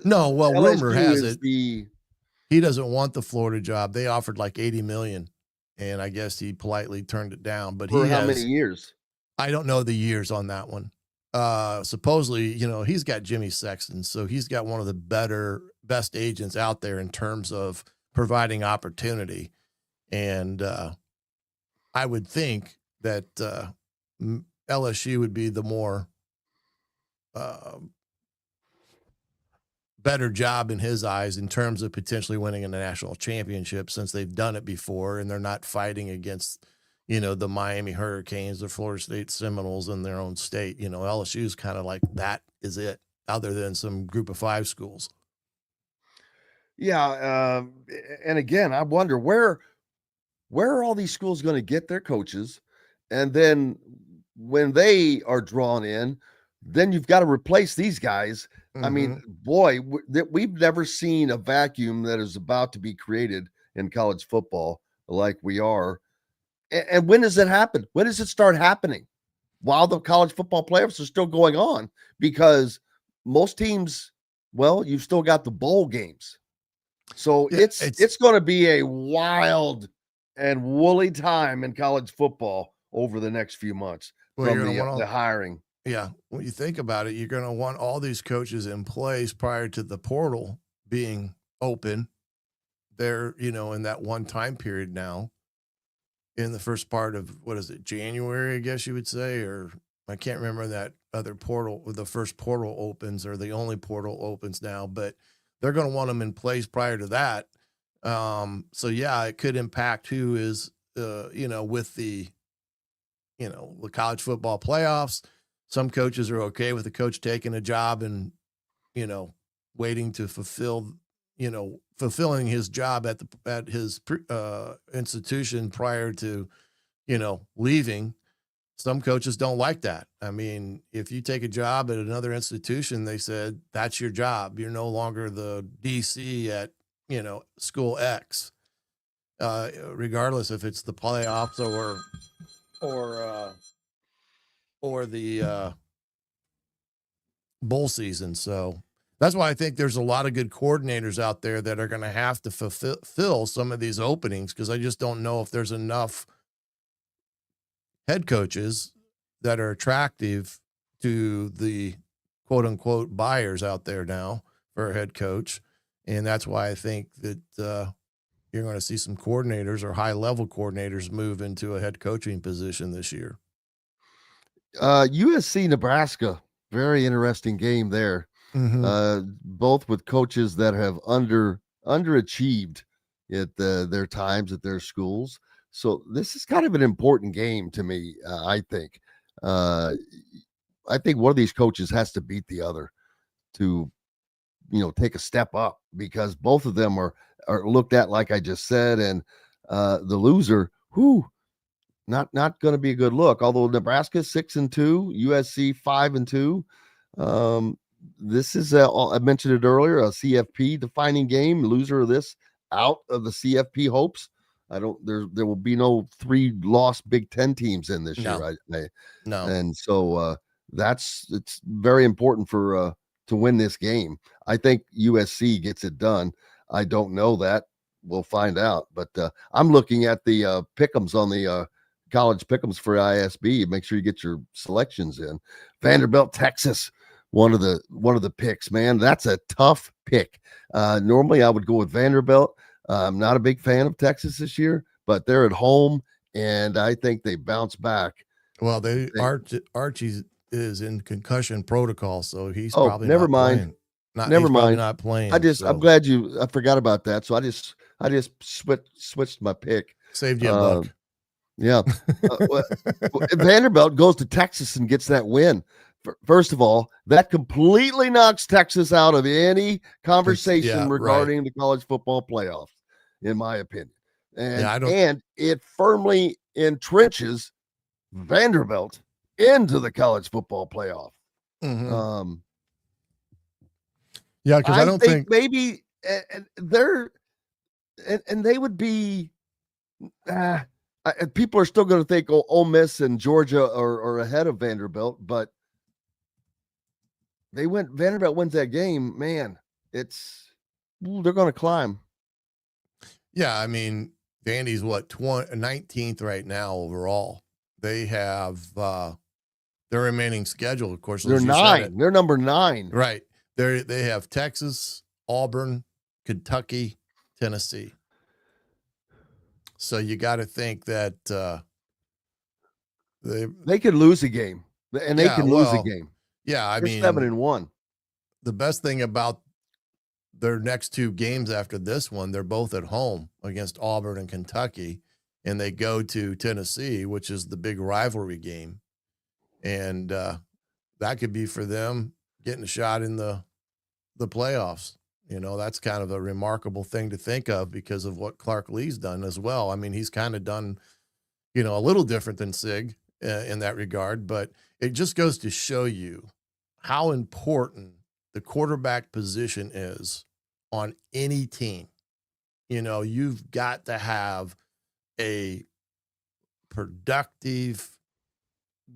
No, well, LSU rumor has it he doesn't want the Florida job. They offered like $80 million, and I guess he politely turned it down. But for how many years? I don't know the years on that one. Supposedly, he's got Jimmy Sexton, so he's got one of the best agents out there in terms of providing opportunity. And I would think that LSU would be the more better job in his eyes in terms of potentially winning a national championship, since they've done it before and they're not fighting against the Miami Hurricanes, the Florida State Seminoles in their own state. LSU is kind of like, that is it, other than some group of 5 schools. Yeah. And again, I wonder where are all these schools going to get their coaches? And then when they are drawn in, then you've got to replace these guys. I mean, boy, we've never seen a vacuum that is about to be created in college football like we are. And when does it happen? When does it start happening? While the college football playoffs are still going on, because most teams, well, you've still got the bowl games. So it's going to be a wild and woolly time in college football over the next few months from the hiring. Yeah. When you think about it, you're going to want all these coaches in place prior to the portal being open. They're, in that one time period now. In the first part of, January, I guess you would say, or I can't remember that other portal, the first portal opens, or the only portal opens now, but they're going to want them in place prior to that. So yeah, it could impact who is, with the college football playoffs. Some coaches are okay with the coach taking a job and, waiting to fulfilling his job at his institution prior to, leaving. Some coaches don't like that. I mean, if you take a job at another institution, they said, that's your job. You're no longer the DC at, school X, regardless if it's the playoffs or the bowl season. So that's why I think there's a lot of good coordinators out there that are going to have to fulfill some of these openings, because I just don't know if there's enough head coaches that are attractive to the quote unquote buyers out there now for a head coach. And that's why I think that you're going to see some coordinators or high level coordinators move into a head coaching position this year. USC, Nebraska, very interesting game there. Both with coaches that have underachieved at their times at their schools. So this is kind of an important game to me. I think one of these coaches has to beat the other to, take a step up, because both of them are looked at, like I just said, and the loser, not going to be a good look. Although Nebraska 6-2, USC 5-2. this is I mentioned it earlier, a CFP defining game. Loser of this out of the CFP hopes. There will be no 3 lost Big Ten teams in this year. No. And so it's very important for to win this game. I think USC gets it done. I don't know that. We'll find out. But I'm looking at the pick'ems on the college pick'ems for ISB. Make sure you get your selections in. Vanderbilt, Texas, one of the picks, man. That's a tough pick. Normally I would go with Vanderbilt. I'm not a big fan of Texas this year, but they're at home, and I think they bounce back. Well, Archie is in concussion protocol, so he's probably never not mind. playing. Never mind. Not playing. I'm glad I forgot about that. So I just switched my pick. Saved you a buck. Yeah. Vanderbilt goes to Texas and gets that win. First of all, that completely knocks Texas out of any conversation regarding the college football playoffs, in my opinion. And it firmly entrenches Vanderbilt into the college football playoff. Mm-hmm. Yeah, because I don't think maybe they're and they would be. People are still going to think Ole Miss and Georgia are ahead of Vanderbilt, but Vanderbilt wins that game, man. They're going to climb. Yeah, I mean, Vandy's 19th right now overall. They have their remaining schedule, of course. They're 9. They're number 9. Right. They have Texas, Auburn, Kentucky, Tennessee. So you got to think that they could lose a game, and they can lose a game. Yeah, I mean, 7-1. The best thing about their next 2 games after this one, they're both at home against Auburn and Kentucky, and they go to Tennessee, which is the big rivalry game, and that could be for them getting a shot in the playoffs. You know, that's kind of a remarkable thing to think of because of what Clark Lee's done as well. I mean, he's kind of done, a little different than Sig in that regard, but it just goes to show you how important the quarterback position is on any team. You've got to have a productive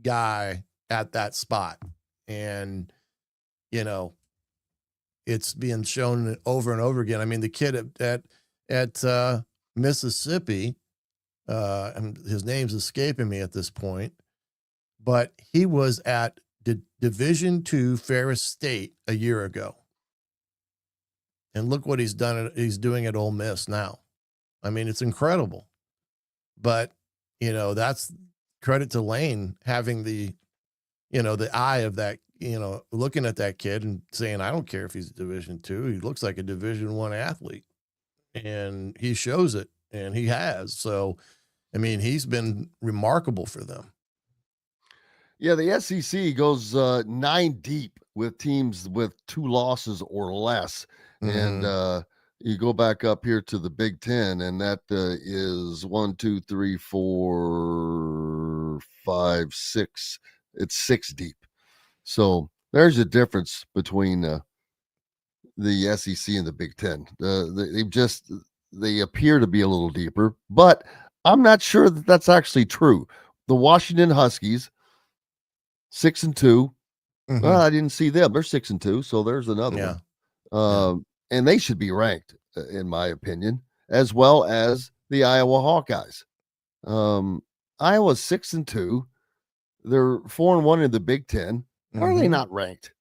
guy at that spot. And, it's being shown over and over again. I mean, the kid at Mississippi, and his name's escaping me at this point, but he was at Division II Ferris State a year ago. And look what he's done. He's doing at Ole Miss now. I mean, it's incredible. But, that's credit to Lane having the eye of that, looking at that kid and saying, I don't care if he's a Division II. He looks like a Division I athlete. And he shows it, and he has. So, I mean, he's been remarkable for them. Yeah, the SEC goes 9 deep with teams with 2 losses or less. Mm-hmm. And you go back up here to the Big Ten, and that is 1, 2, 3, 4, 5, 6. It's 6 deep. So there's a difference between the SEC and the Big Ten. They appear to be a little deeper, but I'm not sure that that's actually true. The Washington Huskies, 6-2. Mm-hmm. Well, I didn't see them. They're 6-2, so there's another one. And they should be ranked, in my opinion, as well as the Iowa Hawkeyes. Iowa's 6-2. They're 4-1 in the Big Ten. Mm-hmm. Are they not ranked?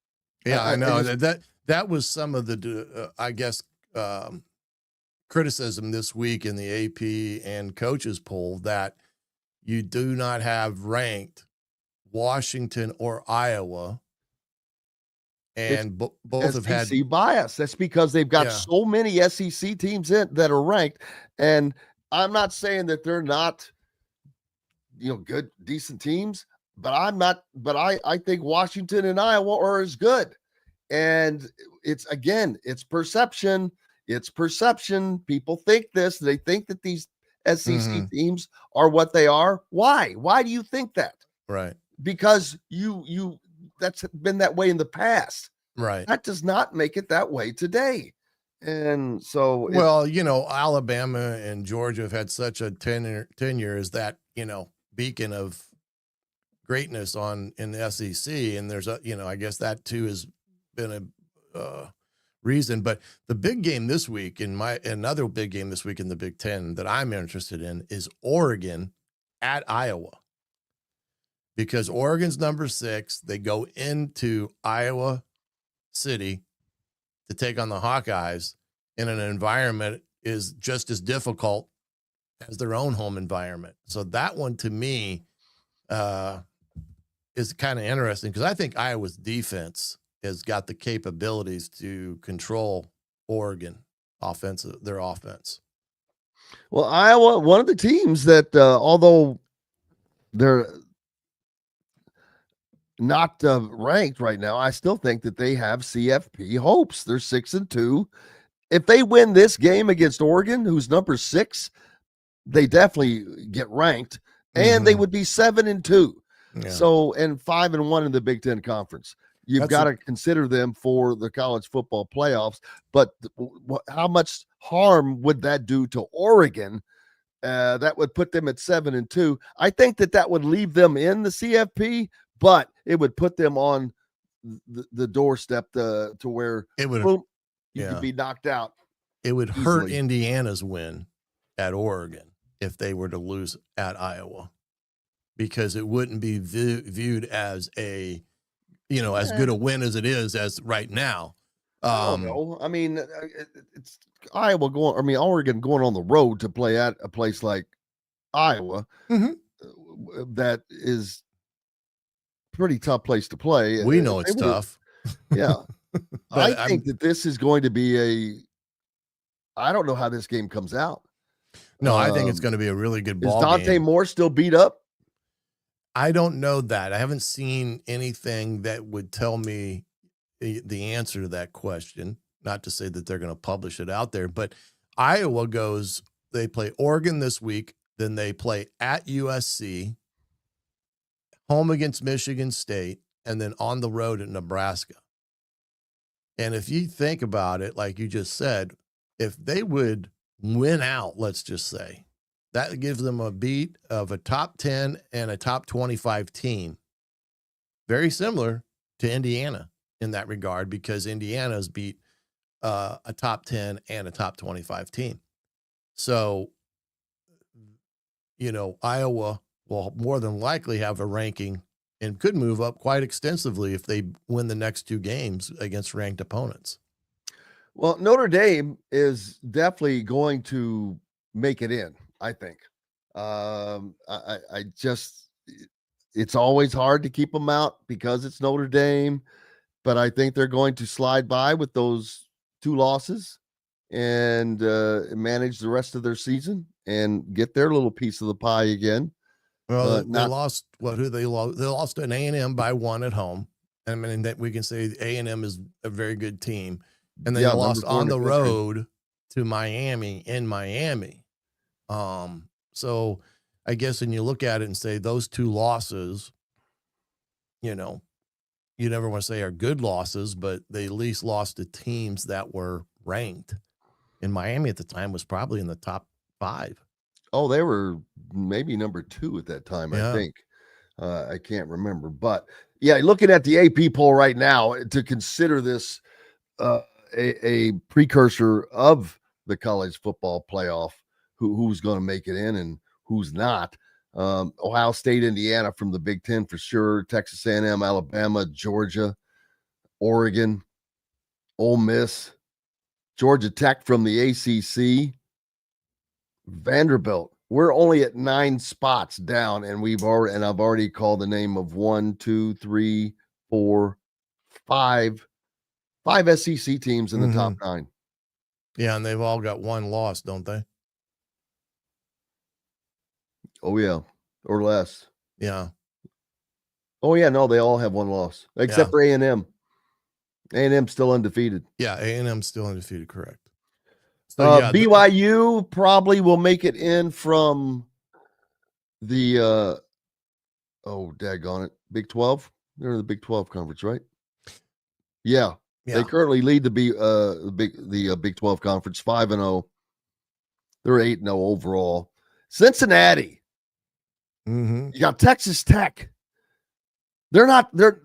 Yeah, I know that was some of the criticism this week in the AP and coaches poll that you do not have ranked Washington or Iowa, and both have had bias. That's because they've got so many SEC teams that are ranked, and I'm not saying that they're not, good, decent teams, but I think Washington and Iowa are as good, and it's perception. It's perception. People think this. They think that these SEC teams are what they are. Why? Why do you think that? Right. Because you that's been that way in the past. Right. That does not make it that way today. And so, well, Alabama and Georgia have had such a tenure as that, beacon of greatness in the SEC. And there's I guess that too has been a reason. But the big game this week another big game this week in the Big Ten that I'm interested in is Oregon at Iowa. Because Oregon's number 6, they go into Iowa City to take on the Hawkeyes in an environment is just as difficult as their own home environment. So that one to me is kind of interesting because I think Iowa's defense has got the capabilities to control Oregon their offense. Well, Iowa, one of the teams that, although they're not ranked right now, I still think that they have CFP hopes. They're 6-2. If they win this game against Oregon, who's number 6, they definitely get ranked, and they would be 7-2. Yeah. So, and 5-1 in the Big Ten Conference. You've got to consider them for the college football playoffs. But how much harm would that do to Oregon? That would put them at 7-2. I think that would leave them in the CFP, but it would put them on the doorstep to where it would, boom, you could be knocked out. It would easily. hurt Indiana's win at Oregon if they were to lose at Iowa, because it wouldn't be viewed as as good a win as it is as right now. No, I mean, it's Oregon going on the road to play at a place like Iowa. That is pretty tough place to play. We know it's tough. Yeah. I think that this is going to be I don't know how this game comes out. No, I think it's going to be a really good ball game. Is Dante game. Moore still beat up? I don't know that. I haven't seen anything that would tell me the answer to that question. Not to say that they're going to publish it out there, but Iowa they play Oregon this week, then they play at USC, home against Michigan State, and then on the road at Nebraska. And if you think about it, like you just said, if they would win out, let's just say, that gives them a beat of a top 10 and a top 25 team. Very similar to Indiana in that regard, because Indiana's beat a top 10 and a top 25 team. So, Iowa will more than likely have a ranking and could move up quite extensively if they win the next 2 games against ranked opponents. Well, Notre Dame is definitely going to make it in, I think. It's always hard to keep them out because it's Notre Dame, but I think they're going to slide by with those 2 losses and manage the rest of their season and get their little piece of the pie again. Well, they lost. They lost an A&M by 1 at home. I mean, that we can say A&M is a very good team, and then they lost on the road to Miami in Miami. So I guess when you look at it and say those 2 losses, you never want to say are good losses, but they at least lost to teams that were ranked. And Miami at the time was probably in the top 5. Oh, they were maybe number 2 at that time, I think. I can't remember. But, yeah, looking at the AP poll right now, to consider this a precursor of the college football playoff, who's going to make it in and who's not. Ohio State, Indiana from the Big Ten for sure. Texas A&M, Alabama, Georgia, Oregon, Ole Miss, Georgia Tech from the ACC, Vanderbilt. We're only at 9 spots down, and I've already called the name of 1, 2, 3, 4, 5 SEC teams in the top 9. Yeah, and they've all got 1 loss, don't they? Oh, yeah, or less. Yeah. Oh, yeah, no, they all have 1 loss, except for A&M. A&M's still undefeated. Yeah, A&M's still undefeated, correct. So, BYU probably will make it in from the daggone it, Big 12. They're in the Big 12 conference, right? Yeah. They currently lead the Big 12 Conference 5-0. They're 8-0 overall. Cincinnati. Mm-hmm. You got Texas Tech. The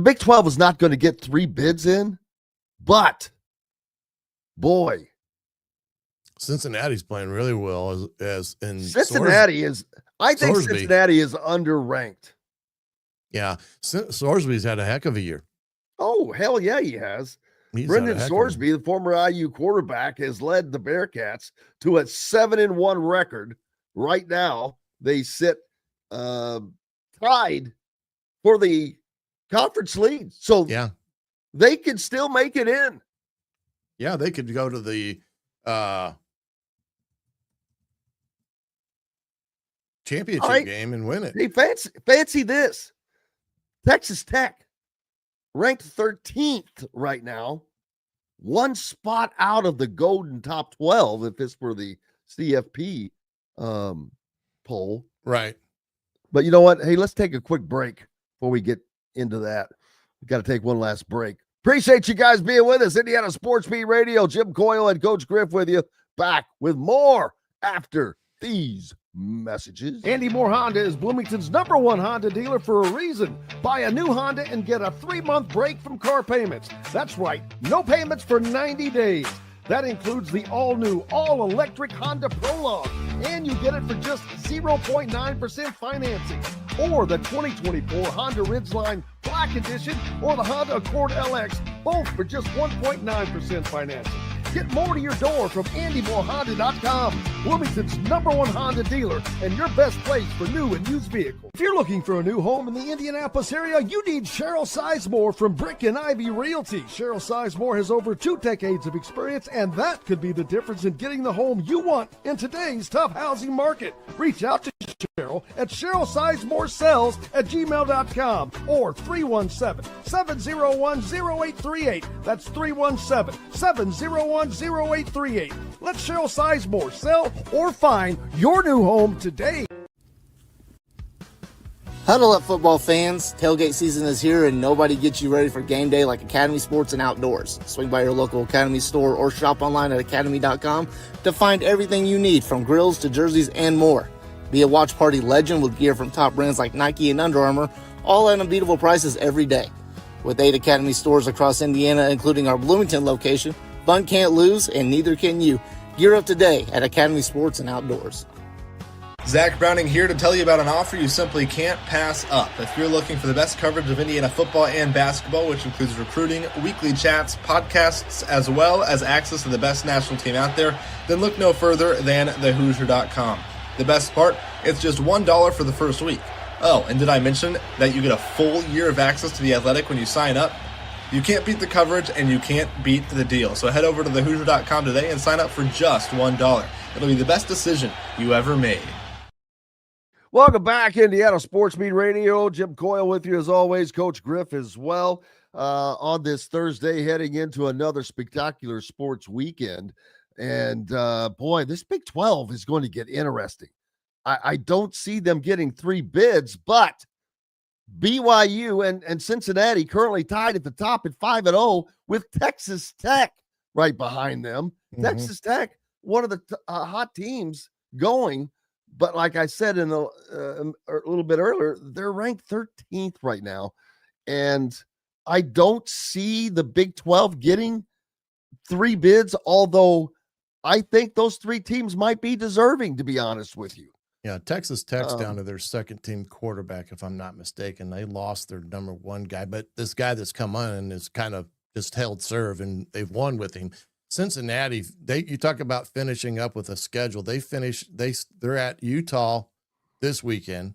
Big 12 is not going to get 3 bids in, but boy, Cincinnati's playing really well as in Cincinnati I think Sorsby. Cincinnati is underranked. Yeah, Sorsby's had a heck of a year. Oh, hell yeah, he has. Brendan Sorsby, the former IU quarterback, has led the Bearcats to a 7-1 record. Right now, they sit tied for the conference lead. So yeah, they can still make it in. Yeah, they could go to the championship game and win it. Hey, fancy this. Texas Tech, ranked 13th right now, 1 spot out of the golden top 12 if it's for the CFP poll. Right. But you know what? Hey, let's take a quick break before we get into that. We've got to take one last break. Appreciate you guys being with us. Indiana Sports Beat Radio, Jim Coyle and Coach Griff with you. Back with more after these messages. Andy Moore Honda is Bloomington's #1 Honda dealer for a reason. Buy a new Honda and get a 3-month break from car payments. That's right, no payments for 90 days. That includes the all-new, all-electric Honda Prologue, and you get it for just 0.9% financing. Or the 2024 Honda Ridgeline Black Edition or the Honda Accord LX, both for just 1.9% financing. Get more to your door from AndyMooreHonda.com, Bloomington's #1 Honda dealer and your best place for new and used vehicles. If you're looking for a new home in the Indianapolis area, you need Cheryl Sizemore from Brick and Ivy Realty. Cheryl Sizemore has over 2 decades of experience, and that could be the difference in getting the home you want in today's tough housing market. Reach out to Cheryl at CherylSizemore@gmail.com or 317-701-0838. That's 317-701-0838. Let Cheryl Sizemore sell or find your new home today. Huddle up, football fans. Tailgate season is here, and nobody gets you ready for game day like Academy Sports and Outdoors. Swing by your local Academy store or shop online at academy.com to find everything you need, from grills to jerseys and more. Be a watch party legend with gear from top brands like Nike and Under Armour, all at unbeatable prices every day. With 8 Academy stores across Indiana, including our Bloomington location, fun can't lose, and neither can you. Gear up today at Academy Sports and Outdoors. Zach Browning here to tell you about an offer you simply can't pass up. If you're looking for the best coverage of Indiana football and basketball, which includes recruiting, weekly chats, podcasts, as well as access to the best national team out there, then look no further than thehoosier.com. The best part, it's just $1 for the first week. Oh, and did I mention that you get a full year of access to The Athletic when you sign up? You can't beat the coverage, and you can't beat the deal. So head over to thehoosier.com today and sign up for just $1. It'll be the best decision you ever made. Welcome back, Indiana Sports Beat Radio. Jim Coyle with you as always. Coach Griff as well on this Thursday, heading into another spectacular sports weekend. And boy, this Big 12 is going to get interesting. I don't see them getting 3 bids, but BYU and Cincinnati currently tied at the top at 5-0 with Texas Tech right behind them. Mm-hmm. Texas Tech, one of the hot teams going. But like I said in a little bit earlier, they're ranked 13th right now. And I don't see the Big 12 getting 3 bids, although I think those 3 teams might be deserving, to be honest with you. Yeah, Texas Tech's down to their second-team quarterback, if I'm not mistaken. They lost their #1 guy, but this guy that's come on and is kind of just held serve, and they've won with him. Cincinnati, you talk about finishing up with a schedule. They're at Utah this weekend.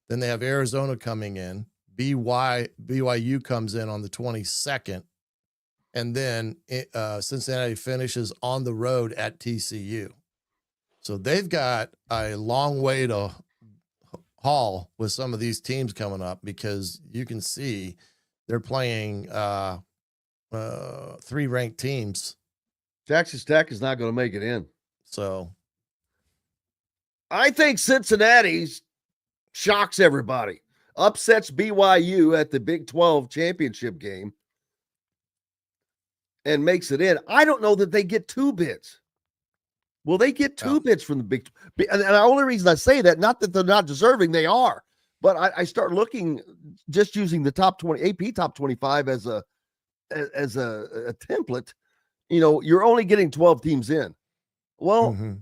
Then they have Arizona coming in. BYU comes in on the 22nd. And then Cincinnati finishes on the road at TCU. So they've got a long way to haul with some of these teams coming up, because you can see they're playing 3 ranked teams. Texas Tech is not going to make it in. So I think Cincinnati shocks everybody, upsets BYU at the Big 12 championship game, and makes it in, I don't know that they get 2 bids. Will they get 2 bids from the Big 12? And the only reason I say that, not that they're not deserving, they are. But I start looking, just using the top 20, AP top 25 as a template. You're only getting 12 teams in. Well,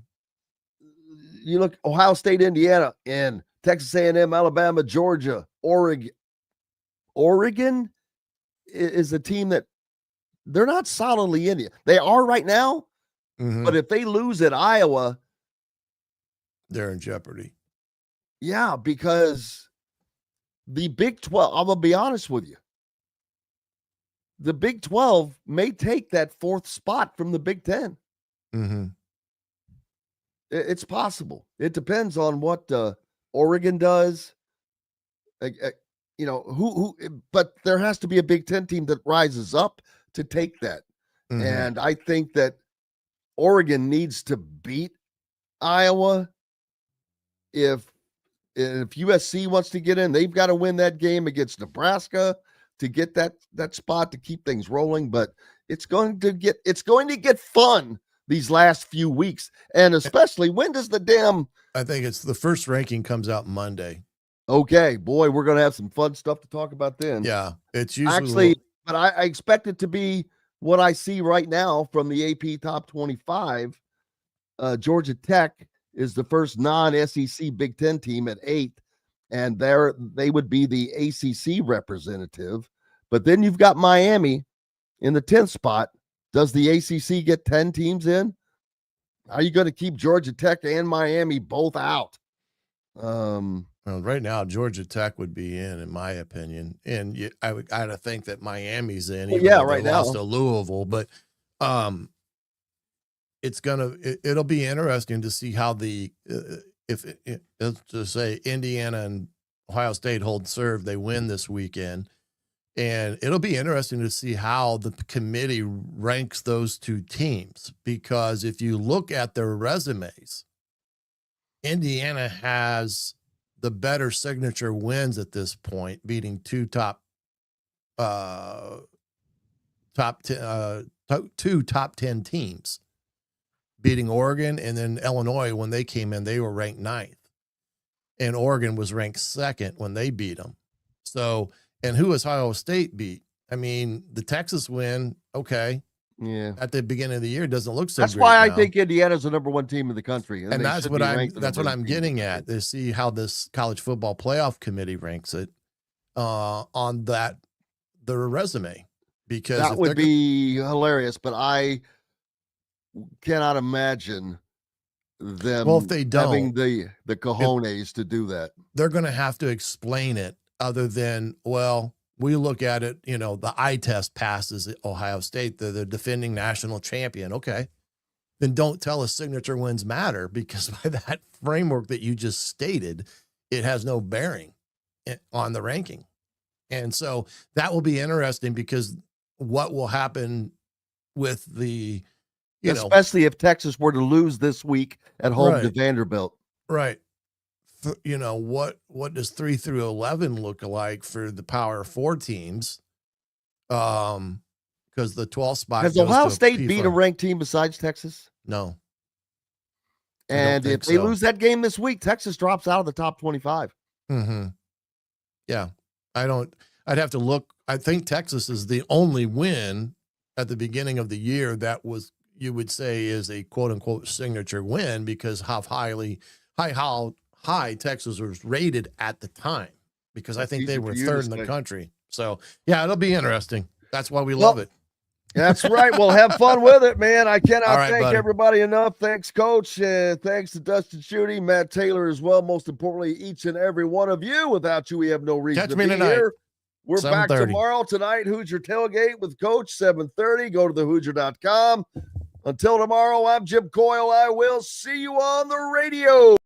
you look Ohio State, Indiana, and Texas A&M, Alabama, Georgia, Oregon. Oregon is a team that they're not solidly in it. They are right now, but if they lose at Iowa, they're in jeopardy. Yeah, because the Big 12, I'm going to be honest with you. The Big 12 may take that 4th spot from the Big 10. It's possible. It depends on what Oregon does. But there has to be a Big 10 team that rises up to take that. And I think that Oregon needs to beat Iowa. If USC wants to get in, they've got to win that game against Nebraska to get that spot to keep things rolling. But it's going to get fun these last few weeks, and especially when does I think it's the first ranking comes out Monday. Okay, boy, we're going to have some fun stuff to talk about then. Yeah, it's usually but I expect it to be what I see right now from the AP top 25. Georgia Tech is the first non-SEC Big 10 team at 8th, and they would be the ACC representative. But then you've got Miami in the 10th spot. Does the ACC get 10 teams in? Are you going to keep Georgia Tech and Miami both out? Well, right now, Georgia Tech would be in my opinion, and I'd think that Miami's in. Even though right they now lost to Louisville, but it'll be interesting to see how let's just say Indiana and Ohio State hold serve, they win this weekend, and it'll be interesting to see how the committee ranks those 2 teams, because if you look at their resumes, Indiana has the better signature wins at this point, beating 2 top 10 teams, beating Oregon, and then Illinois. When they came in, they were ranked 9th, and Oregon was ranked 2nd when they beat them. So, and who has Ohio State beat? I mean, the Texas win, okay. Yeah. At the beginning of the year, doesn't look so That's great why now. I think Indiana's the number 1 team in the country. And that's what I'm getting at, to see how this college football playoff committee ranks it on the resume, because that would be hilarious, but I cannot imagine them if they don't, having the cojones to do that. They're going to have to explain it other than, we look at it, the eye test passes at Ohio State. They're the defending national champion. Okay. Then don't tell us signature wins matter, because by that framework that you just stated, it has no bearing on the ranking. And so that will be interesting, because what will happen with especially if Texas were to lose this week at home to Vanderbilt. Right. What does 3 through 11 look like for the Power 4 teams? Because the 12th spot has Ohio State beat a ranked team besides Texas? No. And if they lose that game this week, Texas drops out of the top 25. Yeah, I'd have to look. I think Texas is the only win at the beginning of the year that was, you would say, is a quote unquote signature win, because how high Texas was rated at the time, because I think they were 3rd in the country. So yeah, it'll be interesting. That's why we love it. That's right. We'll have fun with it, man. I cannot thank buddy. everybody enough. Thanks, Coach. Thanks to Dustin, Schutte, Matt Taylor as well. Most importantly, each and every one of you. Without you, we have no reason Catch to me be tonight. here. We're back 7:30. tomorrow. Tonight, Hoosier Tailgate with Coach, 7:30. Go to thehoosier.com. Until tomorrow, I'm Jim Coyle. I will see you on the radio.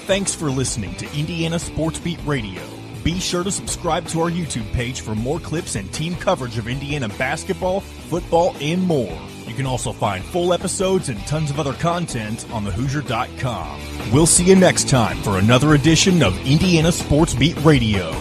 Thanks for listening to Indiana Sports Beat Radio. Be sure to subscribe to our YouTube page for more clips and team coverage of Indiana basketball, football, and more. You can also find full episodes and tons of other content on thehoosier.com. We'll see you next time for another edition of Indiana Sports Beat Radio.